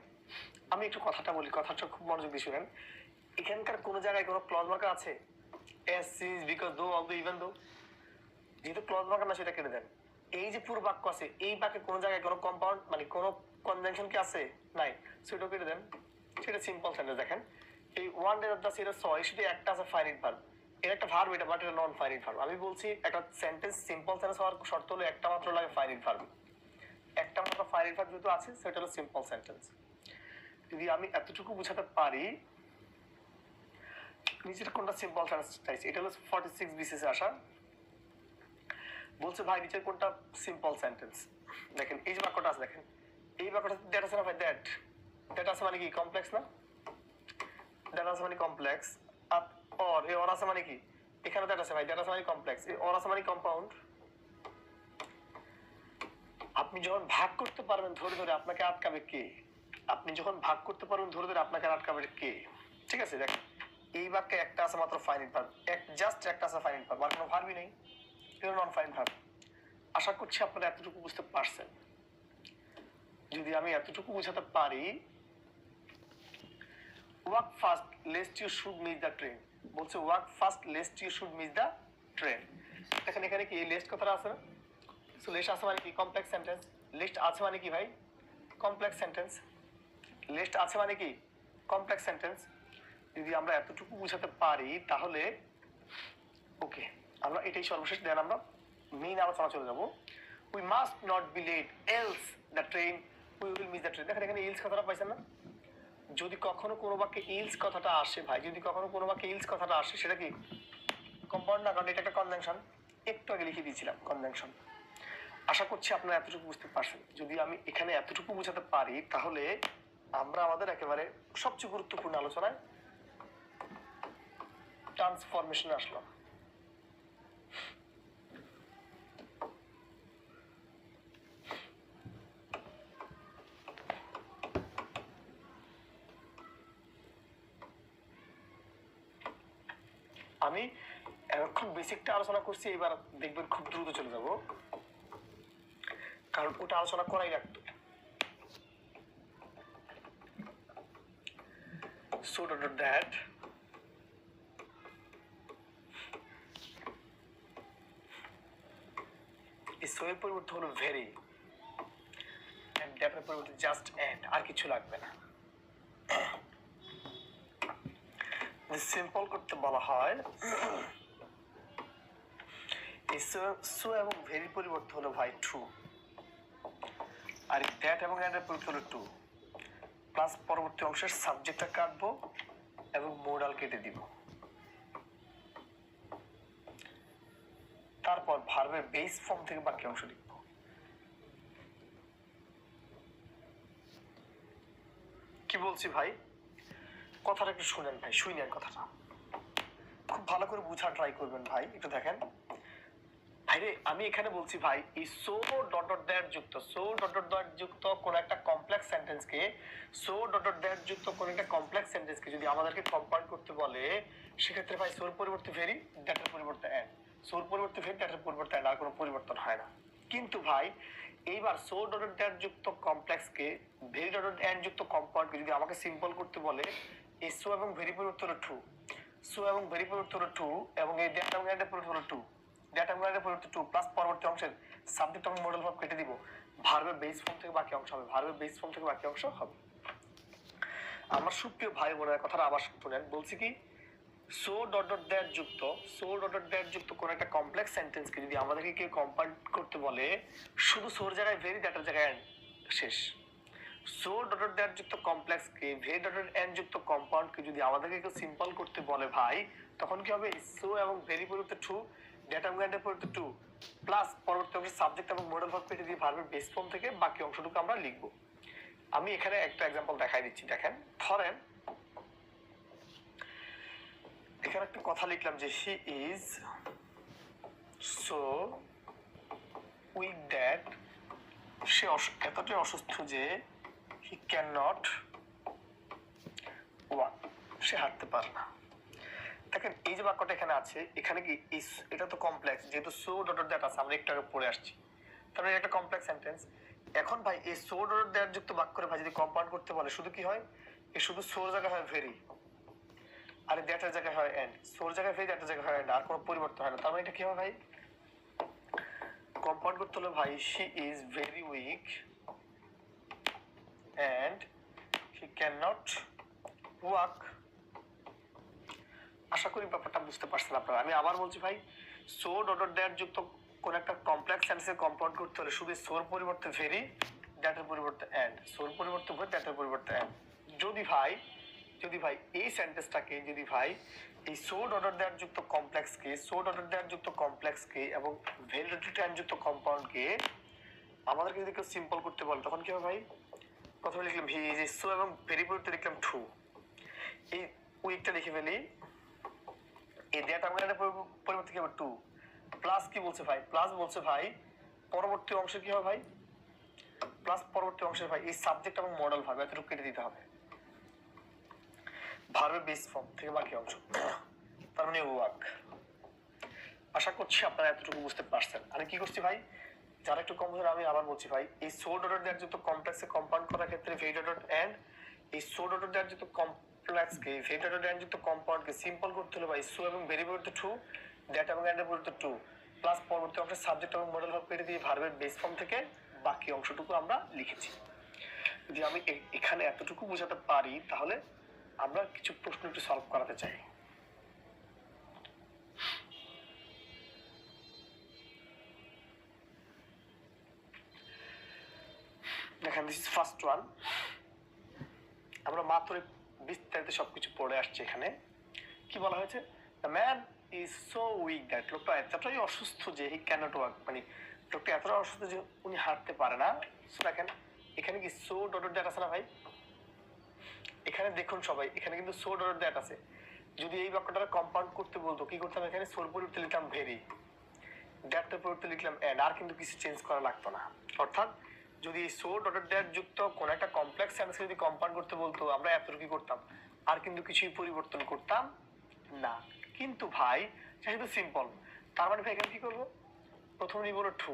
আমি একটু কথাটা বলি, কথাটা খুব মনোযোগ দিয়ে শুনেন। এখানকার কোন জায়গায় কোনো ক্লজ মার্কার আছে, এস সিজ বিকজ দো অল দো ইভেন দো, যেহেতু ক্লজ মার্কার না সেটা কেটে দেন। এই যে পুরো বাক্য আছে, এই বাক্যে কোনো জায়গায় কোনো কম্পাউন্ড মানে কোনো কনজাংশন কি আছে, নাই, সেটা কেটে দেন। সেটা সিম্পল সেন্টেন্স। দেখেন এই ওয়ান ডে দ্য সেলর স, এর শুধু একটা আছে ফাইনাইট ভার্ব, এর একটা ভার্ব এটা, বাট এটা নন ফাইনাইট ভার্ব। আমি বলছি একটা সেন্টেন্স সিম্পল সেন্টেন্স হওয়ার শর্ত হলো একটা মাত্র লাগে ফাইনাইট ভার্ব, একটা মাত্র ফাইনাইট ভার্ব যেহেতু আছে সেটা হলো সিম্পল সেন্টেন্স। যদি আমি এতটুকু বুঝাতে পারি, নিচের কোনটা সিম্পল সেন্টেন্স চাইছি, এটা হলো 46 বিসিএস আসা। বলছে ভাই নিচের কোনটা সিম্পল সেন্টেন্স। দেখেন এই যে বাক্যটা আছে, দেখেন এই বাক্যটা দ্যাট আছে না ভাই, দ্যাট, দ্যাট আছে মানে কি কমপ্লেক্স না, দ্যাট আছে মানে কমপ্লেক্স। আর অর, এই অর আছে মানে কি, এখানে দ্যাট আছে ভাই, দ্যাট আছে মানে কমপ্লেক্স, এই অর আছে মানে কম্পাউন্ড। আপনি যখন ভাগ করতে পারবেন ধরে ধরে আপনাকে আটকাবে কে, আপনি যখন ভাগ করতে পারবেন ধরে ধরে আপনাকে আটকাবে কে। ঠিক আছে, দেখেন এই বাক্যে একটা আছে মাত্র ফাইনাইট ভার্ব, জাস্ট একটা আছে ফাইনাইট ভার্ব, আর কোনো ভার্বই নেই, এটা নন ফাইনাইট ভার্ব। আশা করছি আপনারা এতটুকু বুঝতে পারছেন। যদি আমি এতটুকু বুঝাতে পারি, walk fast lest you should miss the train, বলছে walk fast lest you should miss the train. দেখেন এখানে কি লিস্ট কথাটা আছে না, সো লিস্ট আছে মানে কি কমপ্লেক্স সেন্টেন্স, লিস্ট আছে মানে কি ভাই কমপ্লেক্স সেন্টেন্স, লিস্ট আছে মানে কি কমপ্লেক্স সেন্টেন্স। যদি আমরা এতটুকু বুঝাতে পারি তাহলে ওকে, আমরা এটাই সর্বশেষ, দেন আমরা মেইন আলোচনা চলে যাব। We must not be late else the train we will miss the train. দেখেন এখানে এলস কথাটা পাইছেন না, যদি কখনো কোনো বাক্যে ইলস কথাটা আসে ভাই, যদি কখনো কোনো বাক্যে ইলস কথাটা আসে, সেটা কি কম্পাউন্ড না, কারণ এটা একটা কনজাংশন। একটু আগে লিখে দিয়েছিলাম কনজাংশন। আশা করছি আপনারা এতটুকু বুঝতে পারছেন। যদি আমি এখানে এতটুকু বুঝাতে পারি, তাহলে আমরা আমাদের একেবারে সবচেয়ে গুরুত্বপূর্ণ আলোচনায় ট্রান্সফরমেশনে আসলাম। আমি এখন বেসিকটা আলোচনা করছি, এবার দেখবেন খুব দ্রুত চলে যাব, কারণ ওটা আলোচনা করাই লাগতো। So that এই সো এর পরিবর্তে হলো ভেরি, এন্ড দ্যাট এর পরিবর্তে জাস্ট এন্ড, আর কিছু লাগবে না। সিম্পল করতে বলা হয় এই সো এবং ভেরি পরিবর্তে হলো ভাই ট্রু, আর দ্যাট এবং এন্ড এর পরিবর্তে হলো টু, প্লাস পরবর্তী অংশের সাবজেক্টটা কাটবো এবং মোডাল কেটে দিব, তারপর ভার্বের বেস ফর্ম থেকে বাকি অংশ লিখবো। কি বলছি ভাই, কথাটা একটু শুনেন ভাই, শুনেন কথাটা খুব ভালো করে বুঝার ট্রাই করবেন ভাই। একটু দেখেন ভাইরে, আমি এখানে বলছি ভাই এই সো ডট ডট দ্যাট যুক্ত, সো ডট ডট দ্যাট যুক্ত কোন একটা কমপ্লেক্স সেন্টেন্সকে, সো ডট ডট দ্যাট যুক্ত কোন একটা কমপ্লেক্স সেন্টেন্সকে যদি আমাদেরকে কম্পাউন্ড করতে বলে, সেক্ষেত্রে ভাই সোর পরিবর্তে ভেরি, দ্যাটের পরিবর্তে এন্ড, সোর পরিবর্তে ভেরি, দ্যাটের পরিবর্তে এন্ড, আর কোনো পরিবর্তন হয় না। কিন্তু ভাই এইবার সো ডট ডট দ্যাট যুক্ত কমপ্লেক্সকে ভেরি ডট ডট এন্ড যুক্ত কম্পাউন্ডকে যদি আমাকে সিম্পল করতে বলে, এই সো এবং ভেরি পরিবর্তে হলো ট্রু, সো এবং ভেরি পরিবর্তে হলো ট্রু, এবং এই দ্যাট এবং এন্ডের পরিবর্তে হলো ট্রু, ডেটা মডেলের পরিবর্তে টু, প্লাস পরবর্তী অংশের সাবজেক্ট এবং মডেল ভাব কেটে দিব, ভার্বের বেস ফর্ম থেকে বাকি অংশ হবে, ভার্বের বেস ফর্ম থেকে বাকি অংশ হবে। আমার সুপ্রিয় ভাই বোনের কথাটা আবার শুনেন, বলছি কি সো ডট ডট দ্যাট যুক্ত, সো ডট ডট দ্যাট যুক্ত কোন একটা কমপ্লেক্স সেন্টেন্সকে যদি আমাদেরকে কেউ কম্পাউন্ড করতে বলে, শুধু সোর জায়গায় ভেরি, দ্যাটের জায়গায় এন্ড, শেষ। সো ডট ডট দ্যাট যুক্ত কমপ্লেক্সকে ভেরি ডট ডট এন্ড যুক্ত কম্পাউন্ডকে যদি আমাদেরকে কেউ সিম্পল করতে বলে ভাই, তখন কি হবে, সো এবং ভেরি পরিবর্তে ট্রু, ডেটা এবং এন্ডের পরিবর্তে টু, প্লাস পরবর্তী অংশে সাবজেক্ট এবং মডেল ভার্ব কেটে দিয়ে ভার্বের বেস ফর্ম থেকে বাকি অংশটুকু আমরা লিখব। আমি এখানে একটা এক্সাম্পল দেখাই দিচ্ছি, দেখেন। ধরেন এখানে একটা কথা লিখলাম যে he is so weak that, সে এতটাই অসুস্থ যে হি ক্যান নট ওয়াক, সে হাঁটতে পারে না। দেখেন এই যে বাক্যটা এখানে আছে, এখানে কি এটা তো কমপ্লেক্স, যেহেতু সো ডট ডট দ্যাট আছে, আমরা একটু আগে পড়ে আসছি, তারপরে একটা কমপ্লেক্স সেন্টেন্স। এখন ভাই এই সো ডট ডট দ্যাট যুক্ত বাক্যরে ভাই যদি কম্পাউন্ড করতে বলে, শুধু কি হয়, এই শুধু সোর জায়গায় হয় ভেরি, আর দ্যাটের জায়গায় হয় এন্ড, সোর জায়গায় ভেরি, দ্যাটের জায়গায় হয় এন্ড, আর কোনো পরিবর্তন হয় না। তার মানে এটা কি হবে ভাই, কম্পাউন্ড করতে হলে ভাই she is very weak and he can not walk. আশা করি ব্যাপারটা বুঝতে পারছেন আপনারা। আমি আবার বলছি ভাই, সো ডট ডট দ্যাট যুক্ত কোন একটা কমপ্লেক্স সেন্টেন্সে কম্পাউন্ড করতে হলে শুধু সোর পরিবর্তে ভেরি, দ্যাটের পরিবর্তে এন্ড, সোর পরিবর্তে ভেরি, দ্যাটের পরিবর্তে এন্ড। যদি ভাই এই সেন্টেন্সটাকে যদি ভাই এই সো ডট ডট দ্যাট যুক্ত কমপ্লেক্সকে, সো ডট ডট দ্যাট যুক্ত কমপ্লেক্সকে এবং ভেরি ডট ডট এন্ড যুক্ত কম্পাউন্ডকে আমাদেরকে যদি কেউ সিম্পল করতে বলে, তখন কি হবে ভাই, প্রথমে লিখলাম ভি ইজ, সো এবং ভেরি পরিবর্তে লিখলাম ট্রু, এই উইকটা লিখে ফেলি, এই দ্যাট এবং এন্ডের পরিবর্তে কি হবে টু, প্লাস কি বলছে ভাই, প্লাস বলছে ভাই পরবর্তী অংশে কি হবে ভাই, প্লাস পরবর্তী অংশে ভাই এই সাবজেক্ট এবং মডেল ভার্ব এতটুকু কেটে দিতে হবে, ভার্বের বেস ফর্ম থেকে বাকি অংশ, তার মানে ওয়াক। আশা করছি আপনারা এতটুকু বুঝতে পারছেন। আমি কি করছি ভাই, যারা একটু কম আমি আবার বলছি ভাই, এই সো ডট ডট দ্যাট যুক্ত কমপ্লেক্সে কম্পাউন্ড করার ক্ষেত্রে ভেরি ডট ডট এন্ড, এই সো ডট ডট দ্যাট যুক্ত কমপ্লেক্সকে ভেরি ডট ডট এন্ড যুক্ত কম্পাউন্ডকে সিম্পল করতে হলে ভাই সো এবং ভেরি পরিবর্তে ট্রু, দ্যাট এবং এন্ডের পরিবর্তে ট্রু, প্লাস পরবর্তী অংশের সাবজেক্ট এবং মডেল ভার্ব কেটে দিয়ে ভার্বের বেস ফর্ম থেকে বাকি অংশটুকু আমরা লিখেছি। যদি আমি এখানে এতটুকু বোঝাতে পারি, তাহলে আমরা কিছু প্রশ্ন একটু সলভ করাতে চাই। দেখেন দিস ইজ ফার্স্ট ওয়ান, আমরা মাত্র বিস্তারিত সবকিছু পড়ে আসছি। এখানে কি বলা হয়েছে? The man is so weak that, লোকটা এতটাই অসুস্থ যে হি ক্যানট ওয়াক, মানে লোকটা এতটা অসুস্থ যে উনি হাঁটতে পারে না। দেখেন এখানে কি সো ডট দ্যাট আছে না ভাই? এখানে দেখুন সবাই, এখানে কিন্তু সো ডট দ্যাট আছে। যদি এই বাক্যটা কম্পাউন্ড করতে বলতো কি করতাম? এখানে সোর পরিবর্তে লিখলাম ভেরি, দ্যাটের পরিবর্তে লিখলাম এন্ড, আর কিন্তু কিছু চেঞ্জ করা লাগতো না। অর্থাৎ যদি সো ডট দ্যাট যুক্ত কোন একটা কমপ্লেক্স সেন্টেন্স যদি কম্পাউন্ড করতে বলতো আমরা এতটুকু করতাম, আর কিন্তু কিছুই পরিবর্তন করতাম না। কিন্তু ভাই যেহেতু সিম্পল, তার মানে ভাই এখানে কি করবো? প্রথমে নিব টু,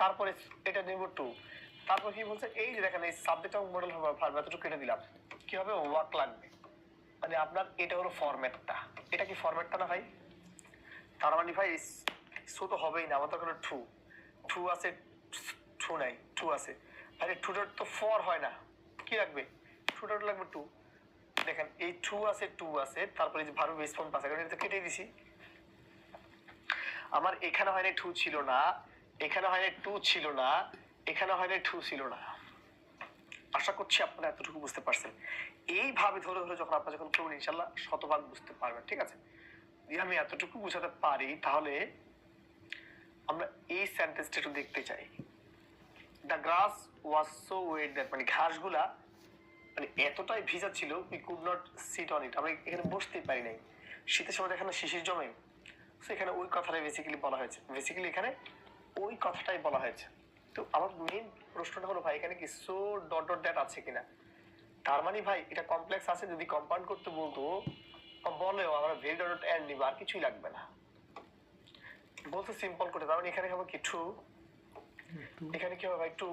তারপরে এটা নিব টু, তারপর কি বলছে? এই যে দেখেন এই সাবজেক্ট এবং মডেল ভার্ব এতটুকু কেটে দিলাম, কি হবে? ওয়ার্ক লাগবে। মানে আপনার এটা হলো ফরম্যাটটা। এটা কি ফরম্যাটটা না ভাই? তার মানে ভাই সো তো হবেই না, আমাদের হলো টু, টু আছে, টু নাই, টু আছে। আরে টু ডট তো ফর হয় না, কি লাগবে? টু ডট লাগবে টু। দেখেন এই টু আছে, টু আছে, তারপরে যে ভার্ব বেস ফর্ম পাশে এটা কেটে দিছি। আমার এখানে হয় না টু ছিল না, এখানে হয় না টু ছিল না, এখানে হয় না টু ছিল না। আশা করছি আপনারা এতটুকু বুঝতে পারছেন। এইভাবে ধরে ধরে যখন আপনারা যখন করবেন ইনশাল্লাহ শতভাগ বুঝতে পারবেন। ঠিক আছে? যদি আমি এতটুকু বুঝাতে পারি তাহলে আমরা এই সেন্টেন্সটা একটু দেখতে চাই। The grass was so wet that, মানে ঘাসগুলা মানে এতটাই ভিজা ছিল we could not sit on it, আমরা এখানে বসতেই পারি নাই। শীতের সময় এখানে শিশির জমে, তো এখানে ওই কথাটাই বেসিক্যালি বলা হয়েছে। বেসিক্যালি এখানে ওই কথাটাই বলা হয়েছে। তো আমার মেইন প্রশ্নটা হলো ভাই এখানে কি সো ডট ডট দ্যাট আছে কিনা? তার মানে ভাই এটা কমপ্লেক্স আছে, যদি কম্পাউন্ড করতে বলতো বলেও আমরা ভেরি ডট ডট এন্ড নিব, আর কিছুই লাগবে না। বলতে সিম্পল করে, তার মানে এখানে হবে কি টু, এখানে কি হবে ভাই টু।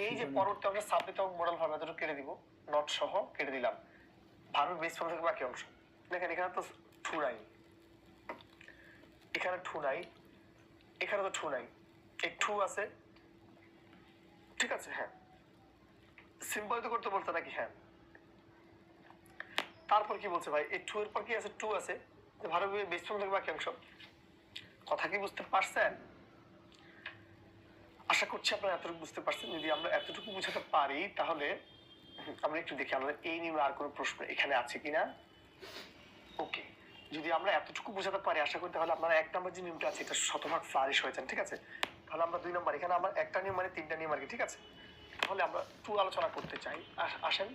এই যে পরবর্তী আমরা সাবজেক্ট এবং মডেল ভার্ব এতটুকু কেটে দিব, নট সহ কেটে দিলাম। ভার্বের বেস ফর্ম থেকে বাকি অংশ দেখেন, এখানে তো টু নাই, এখানে টু নাই, এখানে তো টু নাই, এই টু আছে। ঠিক আছে? হ্যাঁ, সিম্পল তো করতে বলতে নাকি? হ্যাঁ। তারপর কি বলছে ভাই? এই টু এর পর কি আছে? টু আছে, ভার্বের বেস ফর্ম থেকে বাকি অংশ। কথা কি বুঝতে পারছেন? আশা করছি আপনারা এতটুকু বুঝতে পারছেন। যদি আমরা এতটুকু বুঝাতে পারি তাহলে আমরা একটু দেখি আমাদের এই নিয়ে আর কোনো প্রশ্ন এখানে আছে কিনা। ওকে, যদি আমরা এতটুকু বুঝাতে পারি আশা করি তাহলে আপনারা এক নম্বর যে নিয়মটা আছে এটা শতভাগ ফ্লারিশ হয়েছেন। ঠিক আছে? তাহলে আমরা দুই নম্বর, এখানে আমার একটা নিয়ম মানে তিনটা নিয়ম আর কি। ঠিক আছে? তাহলে আমরা টু আলোচনা করতে চাই, আসেন।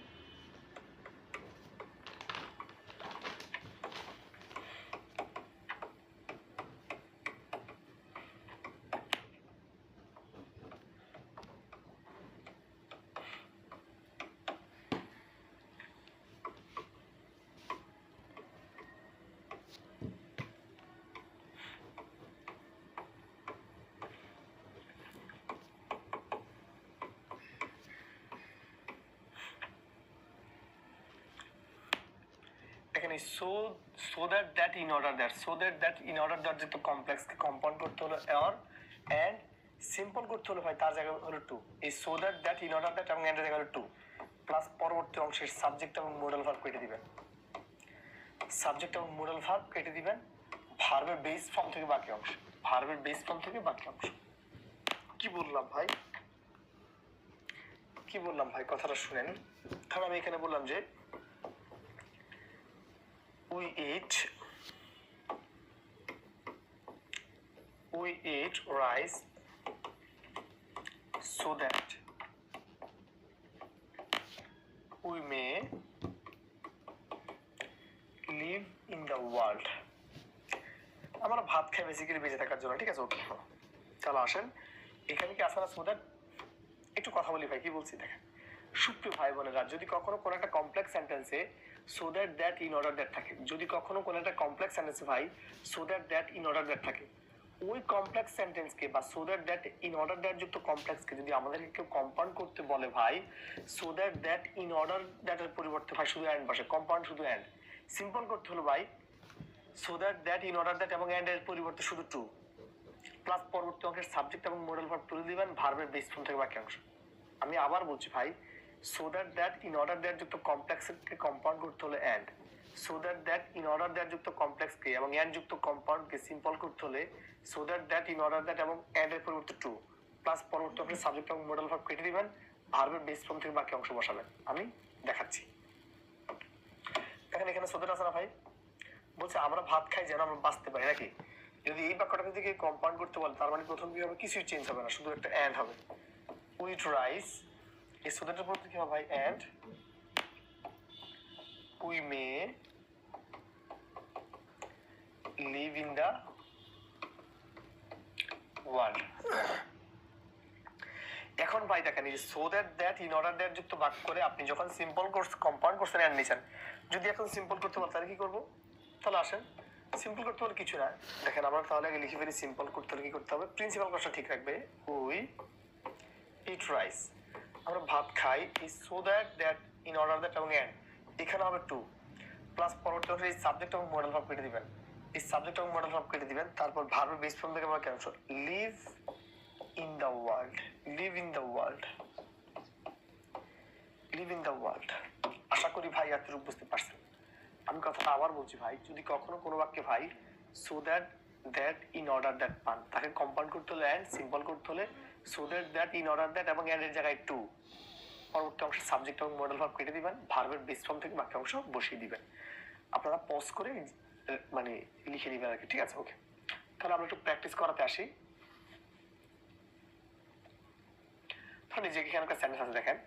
এখানে so that that in order that, so that that in order that যেহেতু কমপ্লেক্সকে কম্পাউন্ড করতে হলো অর, এন্ড সিম্পল করতে হলো ভাই তার জায়গায় হলো টু। এই so that that in order that এবং এন্ডের জায়গায় হলো টু, প্লাস পরবর্তী অংশের সাবজেক্ট এবং মডেল ভার্ব কেটে দিবেন। সাবজেক্ট এবং মডেল ভার্ব কেটে দিবেন, ভার্বের বেস ফর্ম থেকে বাকি অংশ, ভার্বের বেস ফর্ম থেকে বাকি অংশ। কি বললাম ভাই? কি বললাম ভাই? কথাটা শুনেন। ধর আমি এখানে বললাম যে we eat rice so that we may live in the world. আমরা ভাত খাই বেসিক্যালি বেঁচে থাকার জন্য। ঠিক আছে? ওকে, চলো আসেন। এখানে কি আসে না সো দ্যাট? একটু কথা বলি ভাই, কি বলছি দেখেন। সুপ্রিয় ভাই বোনেরা, যদি কখনো কোনো একটা কমপ্লেক্স সেন্টেন্সে so that that in order that থাকে, যদি কখনো কোনো একটা কমপ্লেক্স সেন্টেন্সে ভাই so that that in order that থাকে, ওই কমপ্লেক্স সেন্টেন্সকে বা so that that in order that যুক্ত কমপ্লেক্সকে যদি আমাদেরকে কেউ কম্পাউন্ড করতে বলে ভাই, so that that in order দ্যাটের পরিবর্তে ভাই শুধু অ্যান্ড বসে, কম্পাউন্ড শুধু অ্যান্ড। সিম্পল করতে হলো ভাই so that that in order that এবং অ্যান্ড এর পরিবর্তে শুধু টু, প্লাস পরবর্তী অংশের সাবজেক্ট এবং মডেল ভার্ব তুলে দিবেন, ভার্বের বেস ফর্ম থেকে বাকি অংশ। আমি আবার বলছি ভাই, so that that in order that যুক্ত কমপ্লেক্সকে কম্পাউন্ড করতে হলে and, so that that in order that যুক্ত কমপ্লেক্সকে এবং অ্যান্ড যুক্ত কম্পাউন্ডকে সিম্পল করতে হলে so that that in order that এবং অ্যান্ড এর পরিবর্তে টু, প্লাস পরবর্তী অংশের সাবজেক্ট এবং মডেল ভার্ব কেটে দিবেন, ভার্বের বেস ফর্ম থেকে বাকি অংশ বসাবেন। আমি দেখাচ্ছি। দেখেন এখানে সোদের আছে না ভাই, বলছে আমরা ভাত খাই যেন আমরা বাঁচতে পারি, নাকি? যদি এই বাক্যটাকে থেকে কম্পাউন্ড করতে বলে তার মানে প্রথম কি হবে, কিছুই চেঞ্জ হবে না, শুধু একটা এন্ড হবে। উইথ রাইস, এই সোদেরটা পড়তে কি হবে ভাই, and we may live in the world. এখন ভাই দেখেন এই so that that in order that যুক্ত বাক্য করে আপনি যখন সিম্পল কোর্স কম্পাউন্ড করছেন এন্ড নিছেন, যদি এখন সিম্পল করতে বল তাহলে কি করব? তাহলে আসেন সিম্পল করতে হলে কিছু না, দেখেন আমরা তাহলে আগে লিখে ফেলি। সিম্পল করতে হলে কি করতে হবে, প্রিন্সিপাল কোর্সটা ঠিক রাখবে। উই ইট রাইস, আমরা ভাত খাই, এই so that that in order that এবং এন্ড এখানে হবে টু প্লাস পরবর্তী অংশে এই সাবজেক্ট এবং মডেল ভার্ব কেটে দিবেন, এই সাবজেক্ট এবং মডেল ভার্ব কেটে দিবেন, তারপর ভার্বের বেস ফর্ম থেকে বাকি অংশ leave in the world, live in the world, live in the world। আশা করি ভাই এতটুকু বুঝতে পারছেন। আমি কথাটা আবার বলছি ভাই, যদি কখনো কোনো বাক্যে ভাই so that that in order that পান, তাকে কম্পাউন্ড করতে হলে and, সিম্পল করতে হলে so that that in order that এবং and এর জায়গায় টু, পরবর্তী অংশে সাবজেক্ট এবং মডেল ভার্ব কেটে দিবেন, ভার্বের বেস ফর্ম থেকে বাকি অংশ বসিয়ে দিবেন। আপনারা পজ করে মানে লিখে নিবেন আর কি, ঠিক আছে? ওকে, তাহলে আমরা একটু প্র্যাকটিস করাতে আসি। তাহলে যে এখানকার সেন্টেন্স আছে দেখেন,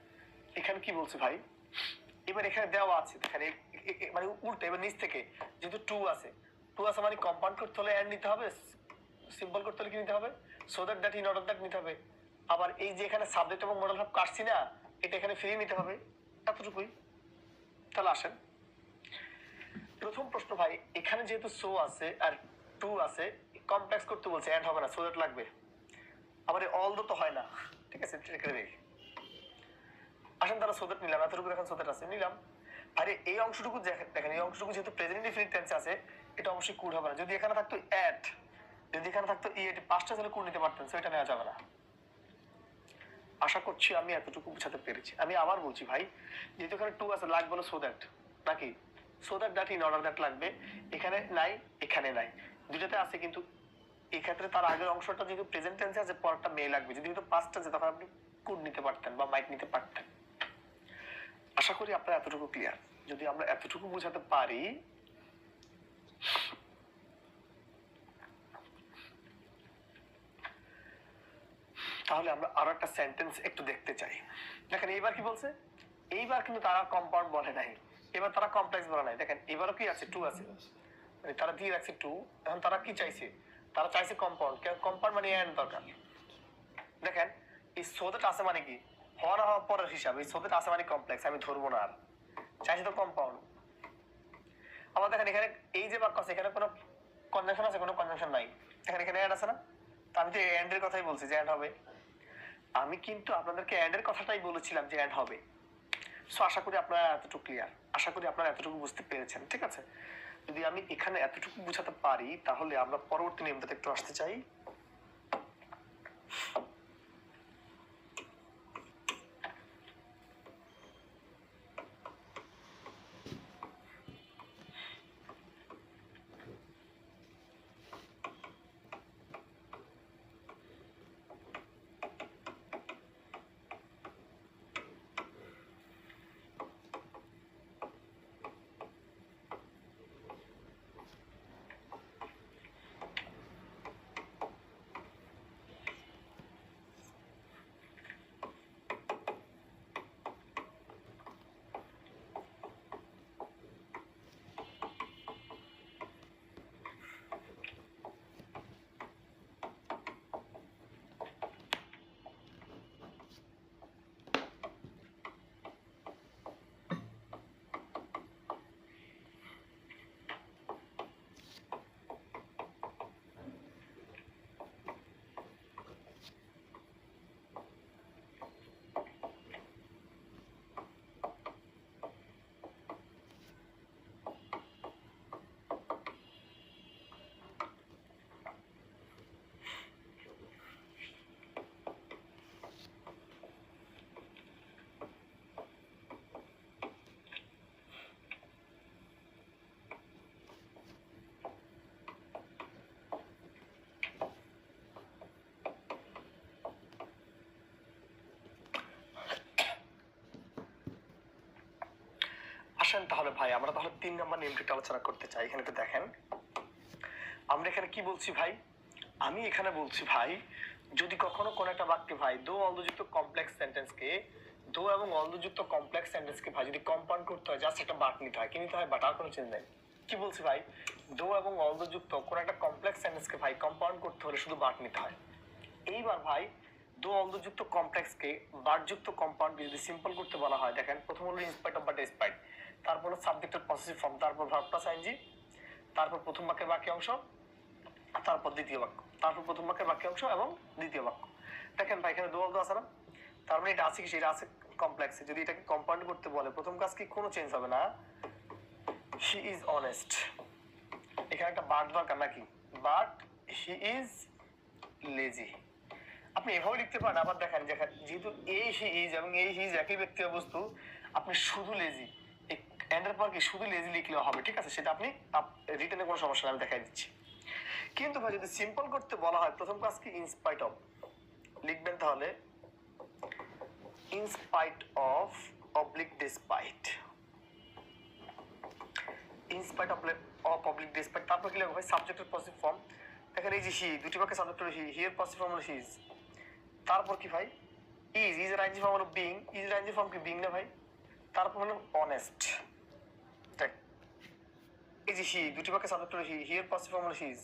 এখানে কি বলছে ভাই, এবার এখানে দেওয়া আছে দেখেন মানে উল্টো, এবার নিচ থেকে যেহেতু টু আছে, টু আছে মানে কম্পাউন্ড করতে হলে এন্ড নিতে হবে, সিম্পল করতে হলে কি নিতে হবে, so that that in order that নিতে হবে। আবার এই যে এখানে সাবজেক্ট এবং মডেল ভার্ব কাটছি না, এটা এখানে ফিরিয়ে নিতে হবে, এতটুকুই। তাহলে আসেন প্রথম প্রশ্ন ভাই, এখানে যেহেতু সো আছে আর টু আছে, কমপ্লেক্স করতে বলছে, এন্ড হবে না, সো দ্যাট লাগবে। আবার অল তো হয় না, ঠিক আছে? এটা দেখি, আসেন তারা সোদেট নিলাম, এতটুকু দেখেন সোদেট আছে নিলাম। আরে এই অংশটুকু দেখেন, এই অংশটুকু যেহেতু প্রেজেন্ট ইনডিফিনিট টেন্সে আছে, এটা অবশ্যই কুড হবে না। যদি এখানে থাকতো এট, যদি এখানে থাকতো ই, এটি পাঁচটা ছেলে কুড নিতে পারতেন, সেটা নেওয়া যাবে না। আশা করছি আমি এতটুকু বুঝাতে পেরেছি। আমি আবার বলছি ভাই, যেহেতু এখানে টু আছে লাগবে না সো দ্যাট, নাকি? So that that in order that লাগবে, এখানে নাই, এখানে নাই, দুটাতে আছে, কিন্তু এক্ষেত্রে তার আগের অংশটা যেহেতু প্রেজেন্ট টেন্সে আছে, পরেরটা মে লাগবে। যদি হয়তো পাঁচটা আছে তখন আপনি কুড নিতে পারতেন বা মাইট নিতে পারতেন। আশা করি আপনারা এতটুকু ক্লিয়ার। যদি আমরা এতটুকু বোঝাতে পারি, তাহলে আমরা আরো একটা সেন্টেন্স একটু দেখতে চাই। দেখেন এইবার কি বলছে, এইবার কিন্তু তারা কম্পাউন্ড বলে নাই, এবার তারা কমপ্লেক্স বলে নাই। দেখেন এবারও কি আছে, টু আছে, মানে তারা দিয়ে রাখছে টু। এখন তারা কি চাইছে, তারা চাইছে কম্পাউন্ড। কম্পাউন্ড মানে এন্ড দরকার। দেখেন এই সোদেট আছে মানে কি, হওয়া না হওয়ার পরের হিসাব, এই সোদেট আছে মানে কমপ্লেক্স, আমি ধরবো না আর, চাইছি তো কম্পাউন্ড। আবার দেখেন এখানে এই যে বাক্য আছে, এখানে কোনো কনজাংশন আছে, কোনো কনজাংশন নাই। এখানে এখানে এন্ড আছে না, তো আমি তো এন্ড এর কথাই বলছি যে এন্ড হবে। আমি কিন্তু আপনাদেরকে এন্ড এর কথাটাই বলেছিলাম যে এন্ড হবে। সো আশা করি আপনারা এতটুকু ক্লিয়ার, আশা করি আপনারা এতটুকু বুঝতে পেরেছেন, ঠিক আছে? যদি আমি এখানে এতটুকু বুঝাতে পারি, তাহলে আমরা পরবর্তী নিয়মটাতে একটু আসতে চাই। আসেন তাহলে ভাই আমরা তাহলে 3 নাম্বার নিয়মটি আলোচনা করতে চাই। এখানে তো দেখেন আমরা এখানে কি বলছি ভাই, আমি এখানে বলছি ভাই যদি কখনো কোন একটা বাক্যে ভাই দো অলযুক্ত কমপ্লেক্স সেন্টেন্সকে দো এবং অলযুক্ত কমপ্লেক্স সেন্টেন্সকে ভাই যদি কম্পাউন্ড করতে হয় জাস্ট একটা বাট নিতে হয়, কি নিতে হয়, বাট, আর কোনো চেঞ্জ নেই। কি বলছি ভাই, দো এবং অলযুক্ত কোন একটা কমপ্লেক্স সেন্টেন্সকে ভাই কম্পাউন্ড করতে হলে শুধু বাট নিতে হয়। এইবার ভাই দো অলযুক্ত কমপ্লেক্সকে বাটযুক্ত কম্পাউন্ড যদি সিম্পল করতে বলা হয়, দেখেন প্রথম হলো ইনস্পাইট অফ বা ডেসপাইট, তারপর হলো সাবজেক্টের পসেসিভ ফর্ম, তারপর ভার্ব প্লাস আইএনজি, তারপর প্রথম বাক্যের বাকি অংশ, তারপর দ্বিতীয় বাক্য, তারপর প্রথম বাক্যের বাকি অংশ এবং দ্বিতীয় বাক্য। দেখেন ভাই এখানে দো অলদো আছে না, তার মানে এটা আছে কি, সেটা আছে কমপ্লেক্সে। যদি এটাকে কম্পাউন্ড করতে বলে প্রথম কাজ কি, কোনো চেঞ্জ হবে না, হি ইজ অনেস্ট। এখানে একটা বাট দরকার নাকি, বাট হি ইজ লেজি। আপনি এভাবে লিখতে পারেন। আবার দেখেন যেহেতু এই হি ইজ এবং এই হি ইজ একই ব্যক্তি বস্তু, আপনি শুধু লেজি এন্ডের পর কি শুধু লেজি লিখলেও হবে, ঠিক আছে, সেটা আপনি রিটেনে কোনো সমস্যা নেই, আমি দেখাই দিচ্ছি। কিন্তু ভাই যদি সিম্পল করতে বলা হয় প্রথম কাজ কি ইনস্পাইট অফ লিখবেন, তাহলে in spite of oblique despite, in spite of oblique despite, তারপর কি লিখবো ভাই সাবজেক্টের পসিটিভ ফর্ম। দেখেন এই যে হি, দুটি বাক্যে সাবজেক্ট হলো হি, হি এর পসিটিভ ফর্ম হলো হিজ, তারপর কি ভাই ইজ, ইজ এর আইএনজি ফর্ম হলো বিং, ইজ এর আইএনজি ফর্ম কি বিং না ভাই, তারপর হলো অনেস্ট। দেখ এই যে হি, দুটি বাক্যে সাবজেক্ট হলো হি, হি এর পসিটিভ ফর্ম হলো হিজ,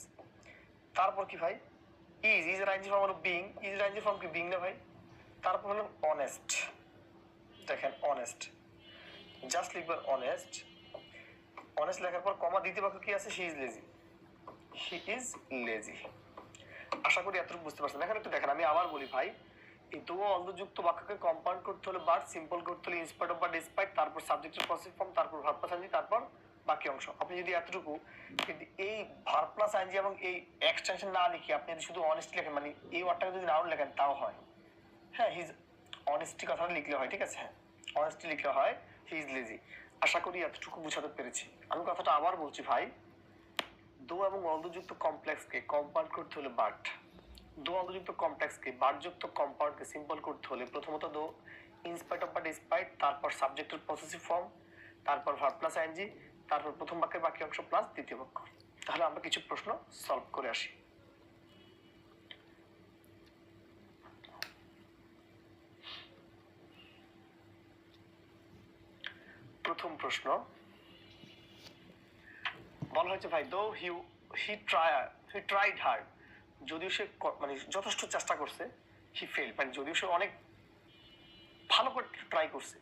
তারপর কি ভাই ইজ, ইজ এর আইএনজি ফর্ম হলো বিং, ইজ এর আইএনজি ফর্ম কি বিং না ভাই, তারপর হলো অনেস্ট। দেখেন অনেস্ট, জাস্ট লিখবেন অনেস্ট, অনেস্ট লেখার পর কমা, দ্বিতীয় বাক্য কি আছে, he is lazy, he is lazy. আশা করি এতটুকু বুঝতে পারছেন। এখানে একটু দেখেন আমি আবার বলি ভাই, এই দো অন্তর্যুক্ত বাক্যকে কম্পাউন্ড করতে হলে বাট, সিম্পল করতে হলে ইনস্পাইট অফ বা ডিসপাইট, তারপর সাবজেক্টের পসিটিভ ফর্ম, তারপর ভার্ব প্লাস আইএনজি, তারপর বাকি অংশ। আপনি যদি এতটুকু কিন্তু এই ভার্ব প্লাস আইএনজি এবং এই এক্সটেনশন না লিখে আপনি যদি শুধু অনেস্ট লেখেন, মানে এই ওয়ার্ডটাকে যদি নাও লেখেন তাও হয়, হ্যাঁ হিজ অনেস্টি কথাটা লিখলে হয়, ঠিক আছে, হ্যাঁ অনেস্টি লিখলে হয়, হি ইজ লেজি। আশা করি এতটুকু বুঝাতে পেরেছি। আমি কথাটা আবার বলছি ভাই, দো এবং অলযুক্ত কমপ্লেক্সকে কম্পাউন্ড করতে হলে বাট, দো অলযুক্ত কমপ্লেক্সকে বাটযুক্ত কম্পাউন্ডকে সিম্পল করতে হলে প্রথমত দো ইনস্পাইট অফ বা ডিসপাইট, তারপর সাবজেক্টের পসেসিভ ফর্ম, তারপর ভার্ব প্লাস আইএনজি, তারপর প্রথম বাক্যের বাকি অংশ প্লাস দ্বিতীয় বাক্য। তাহলে আমরা কিছু প্রশ্ন সলভ করে আসি। প্রথম প্রশ্ন বলা হয়েছে ভাই দো হি ট্রাইড হার্ড, যদিও সে মানে যথেষ্ট চেষ্টা করছে, হি ফেল মানে যদিও সে অনেক ভালো করে ট্রাই করছে,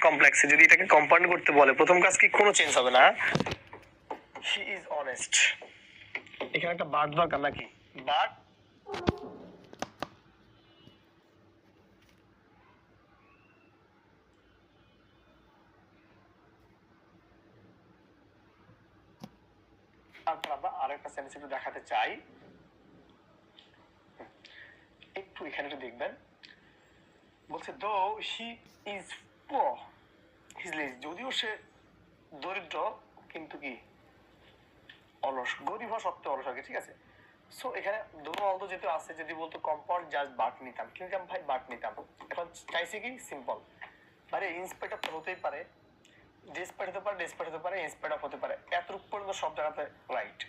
কমপ্লেক্সে যদি এটাকে কম্পাউন্ড করতে বলে প্রথম কাজ কি কোনো চেঞ্জ হবে না, হি ইজ অনেস্ট। এখানে একটা বাট দরকার নাকি? বাট তারপর আমরা আরেকটা সেন্টেন্স একটু দেখাতে চাই। একটু এখানে একটু দেখবেন, বলছে দো he is poor he is lazy, যদিও সে দরিদ্র কিন্তু কি অলস, গরিব হওয়া সত্ত্বেও অলস আগে, ঠিক আছে। সো এখানে দো অলদো যেহেতু আছে, যদি বলতো কম্পাউন্ড জাস্ট বাট নিতাম, কি নিতাম ভাই? বাট নিতাম। এখন চাইছে কি সিম্পল, মানে ইন্সপেক্টর তো হতেই পারে, ডিসপেট হতে পারে, ডিসপেট হতে পারে, ইন্সপেক্টর হতে পারে, এতটুকু পর্যন্ত সব জায়গাতে রাইট।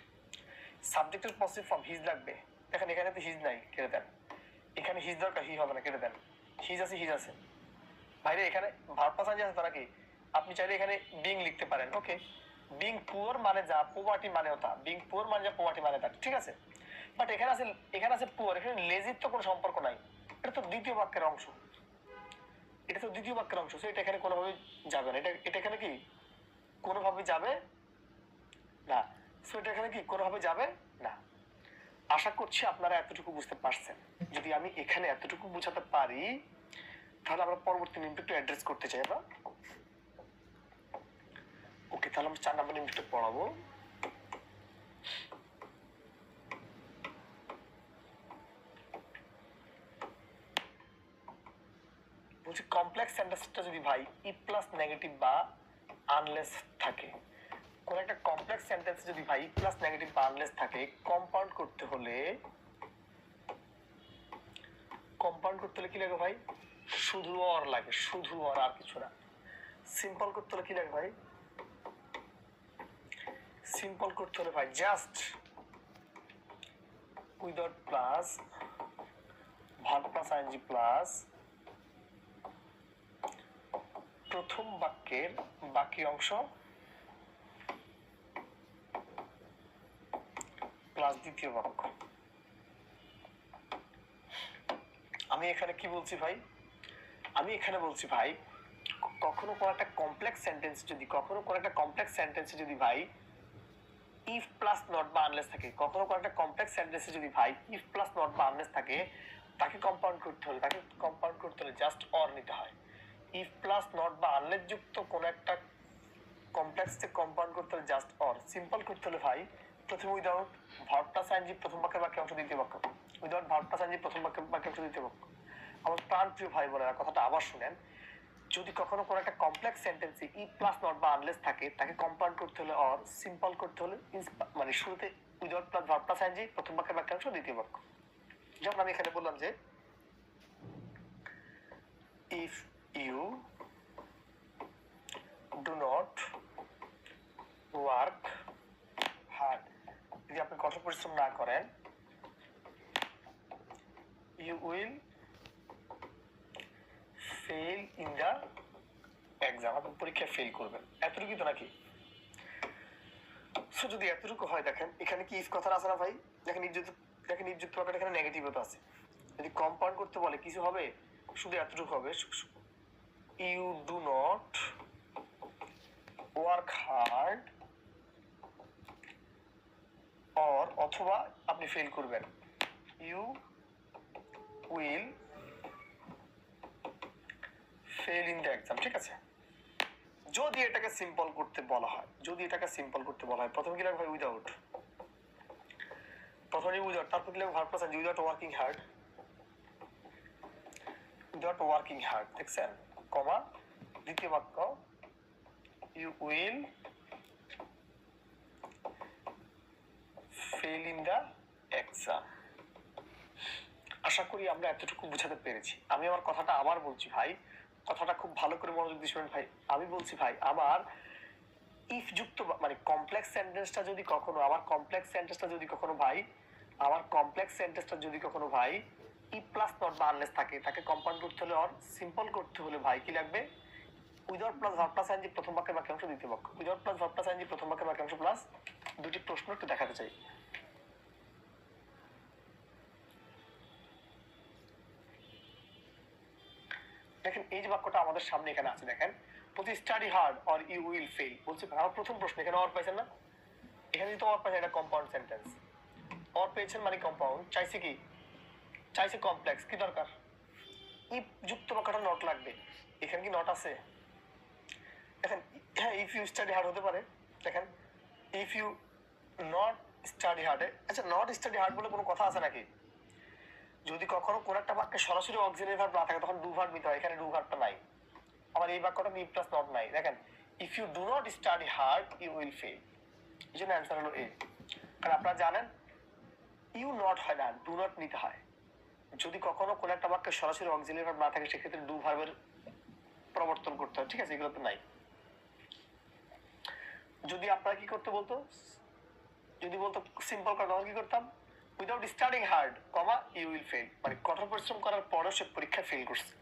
সাবজেক্টের পজিটিভ ফর্ম হিজ লাগবে, দেখেন এখানে তো হিজ নাই, কেটে দেন। এখানে হিজ দরকার, হি হবে না, কেটে দেন। হিজ আছে, হিজ আছে ভাইরে, এখানে ভার্ব প্লাস আইএনজি আছে, তারা কি? আপনি চাইলে এখানে বিং লিখতে পারেন, ওকে। বিং পুয়ার মানে যা, পোভার্টি মানেও তা, বিং পুয়ার মানে যা, পোভার্টি মানে তা, ঠিক আছে। বাট এখানে আছে পুয়ার, এখানে লেজির তো কোনো সম্পর্ক নাই, এটা তো দ্বিতীয় বাক্যের অংশ, এটা তো দ্বিতীয় বাক্যের অংশ, এটা এখানে কোনোভাবে যাবে না, এটা এখানে কি কোনোভাবে যাবে না। সো এটা এখানে কি কোনোভাবে যাবে না। আশা করছি আপনারা এতটুকু বুঝতে পারছেন। যদি আমি এখানে এতটুকু বুঝাতে পারি, তাহলে আমরা পরবর্তী নিয়মটা একটু অ্যাড্রেস করতে চাই আমরা। ওকে, তাহলে আমরা 4 নম্বর নিয়মটা পড়াবো। বলছি কমপ্লেক্স সেন্টেন্সটা যদি ভাই ই প্লাস নেগেটিভ বা আনলেস থাকে, কোন একটা কমপ্লেক্স সেন্টেন্স যদি ভাই ই প্লাস নেগেটিভ বা আনলেস থাকে, কম্পাউন্ড করতে হলে কি লাগে ভাই? শুধু অর লাগে, শুধু অর, আর কিছু না। সিম্পল করতে হলে কি লাগে ভাই? সিম্পল করতে হলে ভাই just without plus, verb plus ING plus প্রথম বাক্যের বাকি অংশ প্লাস দ্বিতীয় বাক্য। আমি এখানে কি বলছি ভাই? আমি এখানে বলছি ভাই, কখনো কোনো একটা কমপ্লেক্স সেন্টেন্স যদি ভাই ইফ প্লাস নট বা আনলেস থাকে, কখনো কোনো একটা কমপ্লেক্স সেন্টেন্সে যদি ভাই ইফ প্লাস নট বা আনলেস থাকে, তাকে কম্পাউন্ড করতে হলে জাস্ট অর নিতে হয়। ইফ প্লাস নট বা আনলেস যুক্ত কোনো একটা কমপ্লেক্সকে কম্পাউন্ড করতে হলে জাস্ট অর। সিম্পল করতে হলে ভাই প্রথমে উইদাউট ভার্ব প্লাস আইএনজি প্রথম বাক্যের বাক্য অংশ দ্বিতীয় বাক্য, উইদাউট ভার্ব প্লাস আইএনজি প্রথম বাক্যের বাক্য অংশ দ্বিতীয় বাক্য। আমার প্রাণ প্রিয় ভাই বোনেরা, কথাটা আবার শুনেন, যদি কখনো কোনো একটা কমপ্লেক্স সেন্টেন্সে ই প্লাস নট বা আনলেস থাকে, তাকে কম্পাউন্ড করতে হলে অর, সিম্পল করতে হলে মানে শুরুতে without plus verb plus ING প্রথম বাক্যের বাক্যাংশ দ্বিতীয় বাক্য। যেমন আমি এখানে বললাম যে if you do not work hard, যদি আপনি কঠোর পরিশ্রম না করেন, you will fail in the exam, আপনি পরীক্ষায় ফেল করবেন। এতটুকুই তো নাকি? সো যদি এতটুকু হয়, দেখেন এখানে কি ইফ কথা আছে না ভাই? দেখেন নির্যুক্ত বাক্যটা এখানে নেগেটিভ তো আছে, যদি কম্পাউন্ড করতে বলে কিছু হবে, শুধু এতটুকু হবে, you do not work hard or, অথবা আপনি ফেল করবেন, you will fail in the exam, ঠিক আছে। যদি এটাকে সিম্পল করতে বলা হয়, প্রথমে কি লাগবে ভাই? উইদাউট, প্রথমে উইদাউট, তারপর কি লাগবে? Verb plus ING, without working hard, দেখছেন, কমা দ্বিতীয় বাক্য you will fail in the exam. আশা করি আমরা এতটুকু বুঝাতে পেরেছি। আমি আমার কথাটা আবার বলছি ভাই, কথাটা খুব ভালো করে মনোযোগ দিয়ে শুনেন ভাই। আমি বলছি ভাই, আমার ইফ যুক্ত মানে কমপ্লেক্স সেন্টেন্সটা যদি কখনো ভাই ই প্লাস নট বা আনলেস থাকে, তাকে কম্পাউন্ড করতে হলে অর, সিম্পল করতে হলে ভাই কি লাগবে? Without plus verb plus ING প্রথম বাক্যের বাক্যাংশ দ্বিতীয় বাক্য, without plus verb plus ING প্রথম বাক্যের বাক্যাংশ প্লাস দুটি প্রশ্ন একটু দেখাতে চাই। দেখেন এই যে বাক্যটা আমাদের সামনে এখানে আছে, দেখেন বলছি study hard or you will fail. বলছি আমার প্রথম প্রশ্ন এখানে অর পাইছেন না? এখানে যদি অর পাইছেন, এটা কম্পাউন্ড সেন্টেন্স। অর পেয়েছেন মানে কম্পাউন্ড, চাইছে কি, চাইছে কমপ্লেক্স, কি দরকার, ইফ যুক্ত বাক্যটা নট লাগবে। এখানে কি নট আছে? দেখেন হ্যাঁ, ইফ ইউ স্টাডি হার্ড হতে পারে। দেখেন ইফ ইউ নট স্টাডি হার্ডে, আচ্ছা নট স্টাডি হার্ড বলে কোনো কথা আছে নাকি? যদি কখনো কোন একটা বাক্যে সরাসরি অক্সিলারি ভার্ব না থাকে তখন ডু ভার্ব নিতে হয়, এখানে ডু ভার্বটা নাই। আবার এই বাক্যটা ইফ প্লাস নট নাই। দেখেন if you do not study hard you will fail, এই জন্য অ্যান্সার হলো এ। কারণ আপনারা জানেন ইউ নট হয় না, ডু নট নিতে হয়। যদি কখনো কোন একটা বাক্যে সরাসরি অক্সিলারি ভার্ব না থাকে সেক্ষেত্রে ডু ভার্বের প্রবর্তন করতে হয়, ঠিক আছে, এগুলো তো নাই। যদি আপনারা কি করতে বলতো, যদি বলতো সিম্পল কথা তখন কি করতাম, without studying hard comma you will fail, মানে কঠোর পরিশ্রম করার পরেও সে পরীক্ষায় ফেল করছে।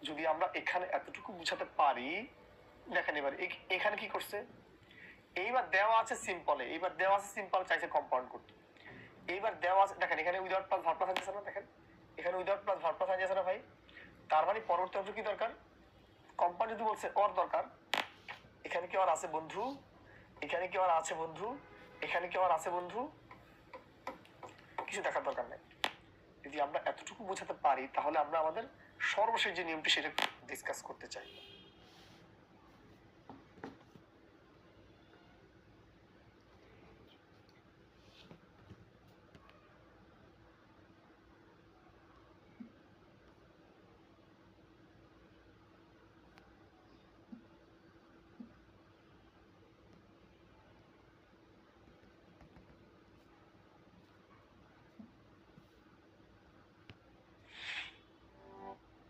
যদি আমরা এখানে এতটুকু বুঝাতে পারি, দেখেন এবার এখানে কি করছে, এইবার দেওয়া আছে সিম্পলে, এইবার দেওয়া আছে সিম্পল, চাইছে কম্পাউন্ড করতে। এইবার দেওয়া আছে, দেখেন এখানে উইদাউট প্লাস ভার্ব প্লাস আছে না, দেখেন এখানে উইদাউট প্লাস ভার্ব প্লাস আছে না ভাই, তার মানে পরবর্তী অংশ কি দরকার, কম্পাউন্ড। যদি বলছে অর দরকার, এখানে কি আর আছে বন্ধু, এখানে কি আর আছে বন্ধু, এখানে কি আর আছে বন্ধু, কিছু দেখার দরকার নেই। যদি আমরা এতটুকু বোঝাতে পারি তাহলে আমরা আমাদের সর্বশেষ যে নিয়মটি সেটা ডিসকাস করতে চাই।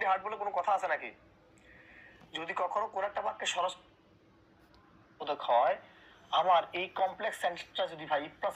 হার্ড বলে কোনো কথা আছে নাকি? যদি কখনো কোন একটা বাক্যে সরাসরি হয়, আমার এই কমপ্লেক্স সেন্টেন্সটা যদি ভাই প্লাস,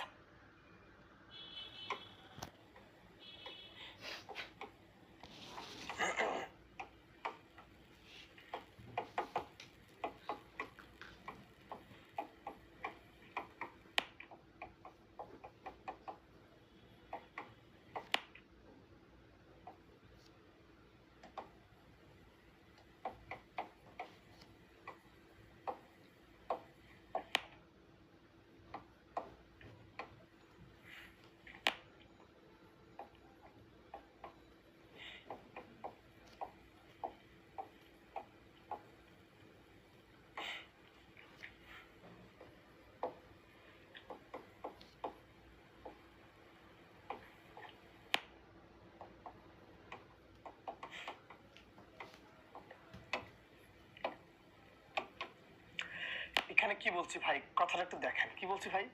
এখানে কি বলছি ভাই, কথাটা একটু দেখেন কি বলছি ভাই,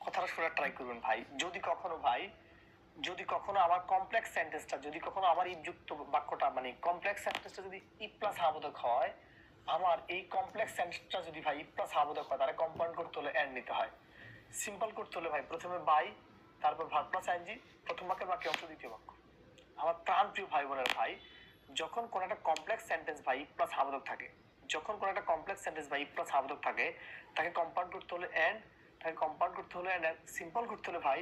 কথাটা শোনার ট্রাই করবেন ভাই। যদি কখনো ভাই, যদি কখনো আমার কমপ্লেক্স সেন্টেন্সটা, যদি কখনো আমার ইফযুক্ত বাক্যটা মানে কমপ্লেক্স সেন্টেন্সটা যদি ই প্লাস হাবোধক হয়, আমার এই কমপ্লেক্স সেন্টেন্সটা যদি ভাই ই প্লাস হাবোধক হয়, তাহলে কম্পাউন্ড করতে হলে এন্ড নিতে হয়। সিম্পল করতে হলে ভাই প্রথমে বাই, তারপর ভার্ব প্লাস আইএনজি, প্রথম বাক্যের বাকি অংশ দ্বিতীয় বাক্য। আমার প্রাণ প্রিয় ভাই বোনের ভাই, যখন কোন একটা কমপ্লেক্স সেন্টেন্স ভাই ই প্লাস হাবোধক থাকে, যখন কোন একটা কমপ্লেক্স সেন্টেন্স ভাই ই প্লাস হাবোধক থাকে, তাকে কম্পাউন্ড করতে হলে এন্ড, তাকে কম্পাউন্ড করতে হলে এন্ড, সিম্পল করতে হলে ভাই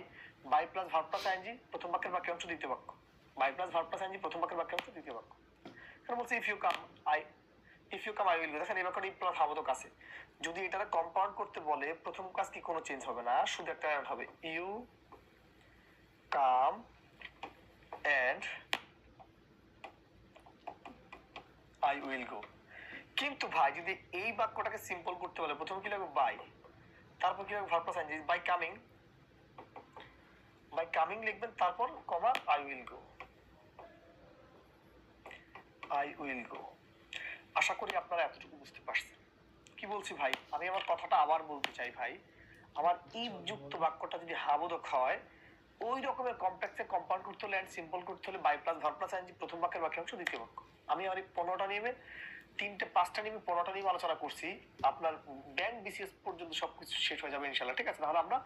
by plus verb plus ING, প্রথম বাক্যের বাকি অংশ দ্বিতীয় বাক্য, by plus verb plus ING, প্রথম বাক্যের বাকি অংশ দ্বিতীয় বাক্য। কারণ বলছে if you come I, if you come I will go, দেখেন এই বাক্যটা ই প্লাস হাবোধক আছে। যদি এটা কম্পাউন্ড করতে বলে প্রথম কাজ কি, কোনো চেঞ্জ হবে না, শুধু একটা অ্যাড হবে, you come and I will go. কিন্তু ভাই যদি এই বাক্যটাকে সিম্পল করতে বলে প্রথমে কি লাগবে বাই, তারপর কি লাগবে verb plus ING, by coming, by coming লিখবেন, তারপর comma I will go, I will go. আশা করি আপনারা এতটুকু বুঝতে পারছেন কি বলছি ভাই। আমি আমার কথাটা আবার বলতে চাই ভাই, আমার ইফ যুক্ত বাক্যটা যদি হাবোধক হয়, ওই রকমের কমপ্লেক্সে কম্পাউন্ড করতে হলে এন্ড সিম্পল করতে হলে by plus verb plus ING, প্রথম বাক্যের বাকি অংশ দ্বিতীয় বাক্য। আমি আমার এই 15টা নিয়মে 5টা নিয়মে 15টা নিয়ম আলোচনা করছি। আপনার ব্যাংক বিসিএস পর্যন্ত সবকিছু শেষ হয়ে যাবে ইনশাআল্লাহ, ঠিক আছে? তাহলে আমরা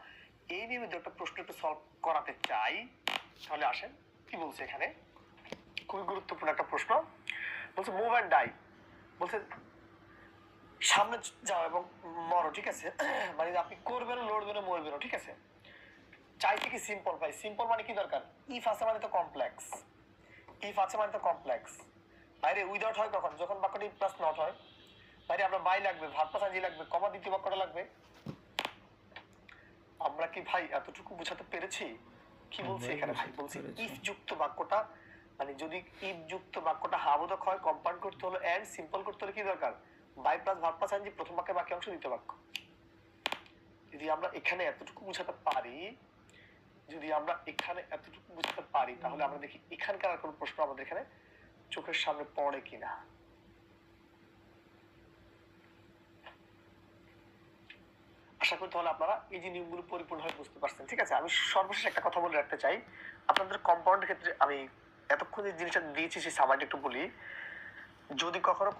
এই নিয়মে একটা প্রশ্ন একটু সলভ করাতে চাই। তাহলে আসেন কি বলছে এখানে, খুবই গুরুত্বপূর্ণ একটা প্রশ্ন। বলছে মুভ অ্যান্ড ডাই, বলছে সামনে যাও এবং মরো, ঠিক আছে? মানে আপনি করবেন, লড়বেন, মরবেন, ঠিক আছে? চাইছে কি সিম্পল ভাই, সিম্পল মানে কি দরকার, ইফ আছে মানে তো কমপ্লেক্স, ইফ আছে মানে তো কমপ্লেক্স। বাইরে উইদাউট হয় কখন, যখন বাক্যটি প্লাস নট হয়। বাইরে আমরা বাই লাগবে, ভার্ব প্লাস আইএনজি লাগবে, কমা দ্বিতীয় বাক্যটা লাগবে। আমরা কি ভাই এতটুকু বোঝাতে পেরেছি? কি বলছি ভাই এখানে? ভাই বুঝতে বলছি পেরেছি। ইফ যুক্ত বাক্যটা, মানে যদি ইফ যুক্ত বাক্যটা হাবোধক হয়, কম্পাউন্ড করতে হলো এন্ড, সিম্পল করতে হলে কি দরকার? By plus verb plus ING, প্রথম বাক্যের বাকি অংশ দ্বিতীয় বাক্য। যদি আমরা এখানে এতটুকু বোঝাতে পারি, তাহলে আমরা দেখি এখানকার আর কোনো প্রশ্ন আমাদের এখানে চোখের সামনে পড়ে কিনা। আশা করি তাহলে আপনারা এই যে নিয়মগুলো পরিপূর্ণভাবে বুঝতে পারছেন। ঠিক আছে, আমি সর্বশেষ একটা কথা বলে রাখতে চাই। আপনাদের কম্পাউন্ডের ক্ষেত্রে আমি এতক্ষণ যে জিনিসটা দিয়েছি সেই সামাইটা একটু বলি। যদি কখনো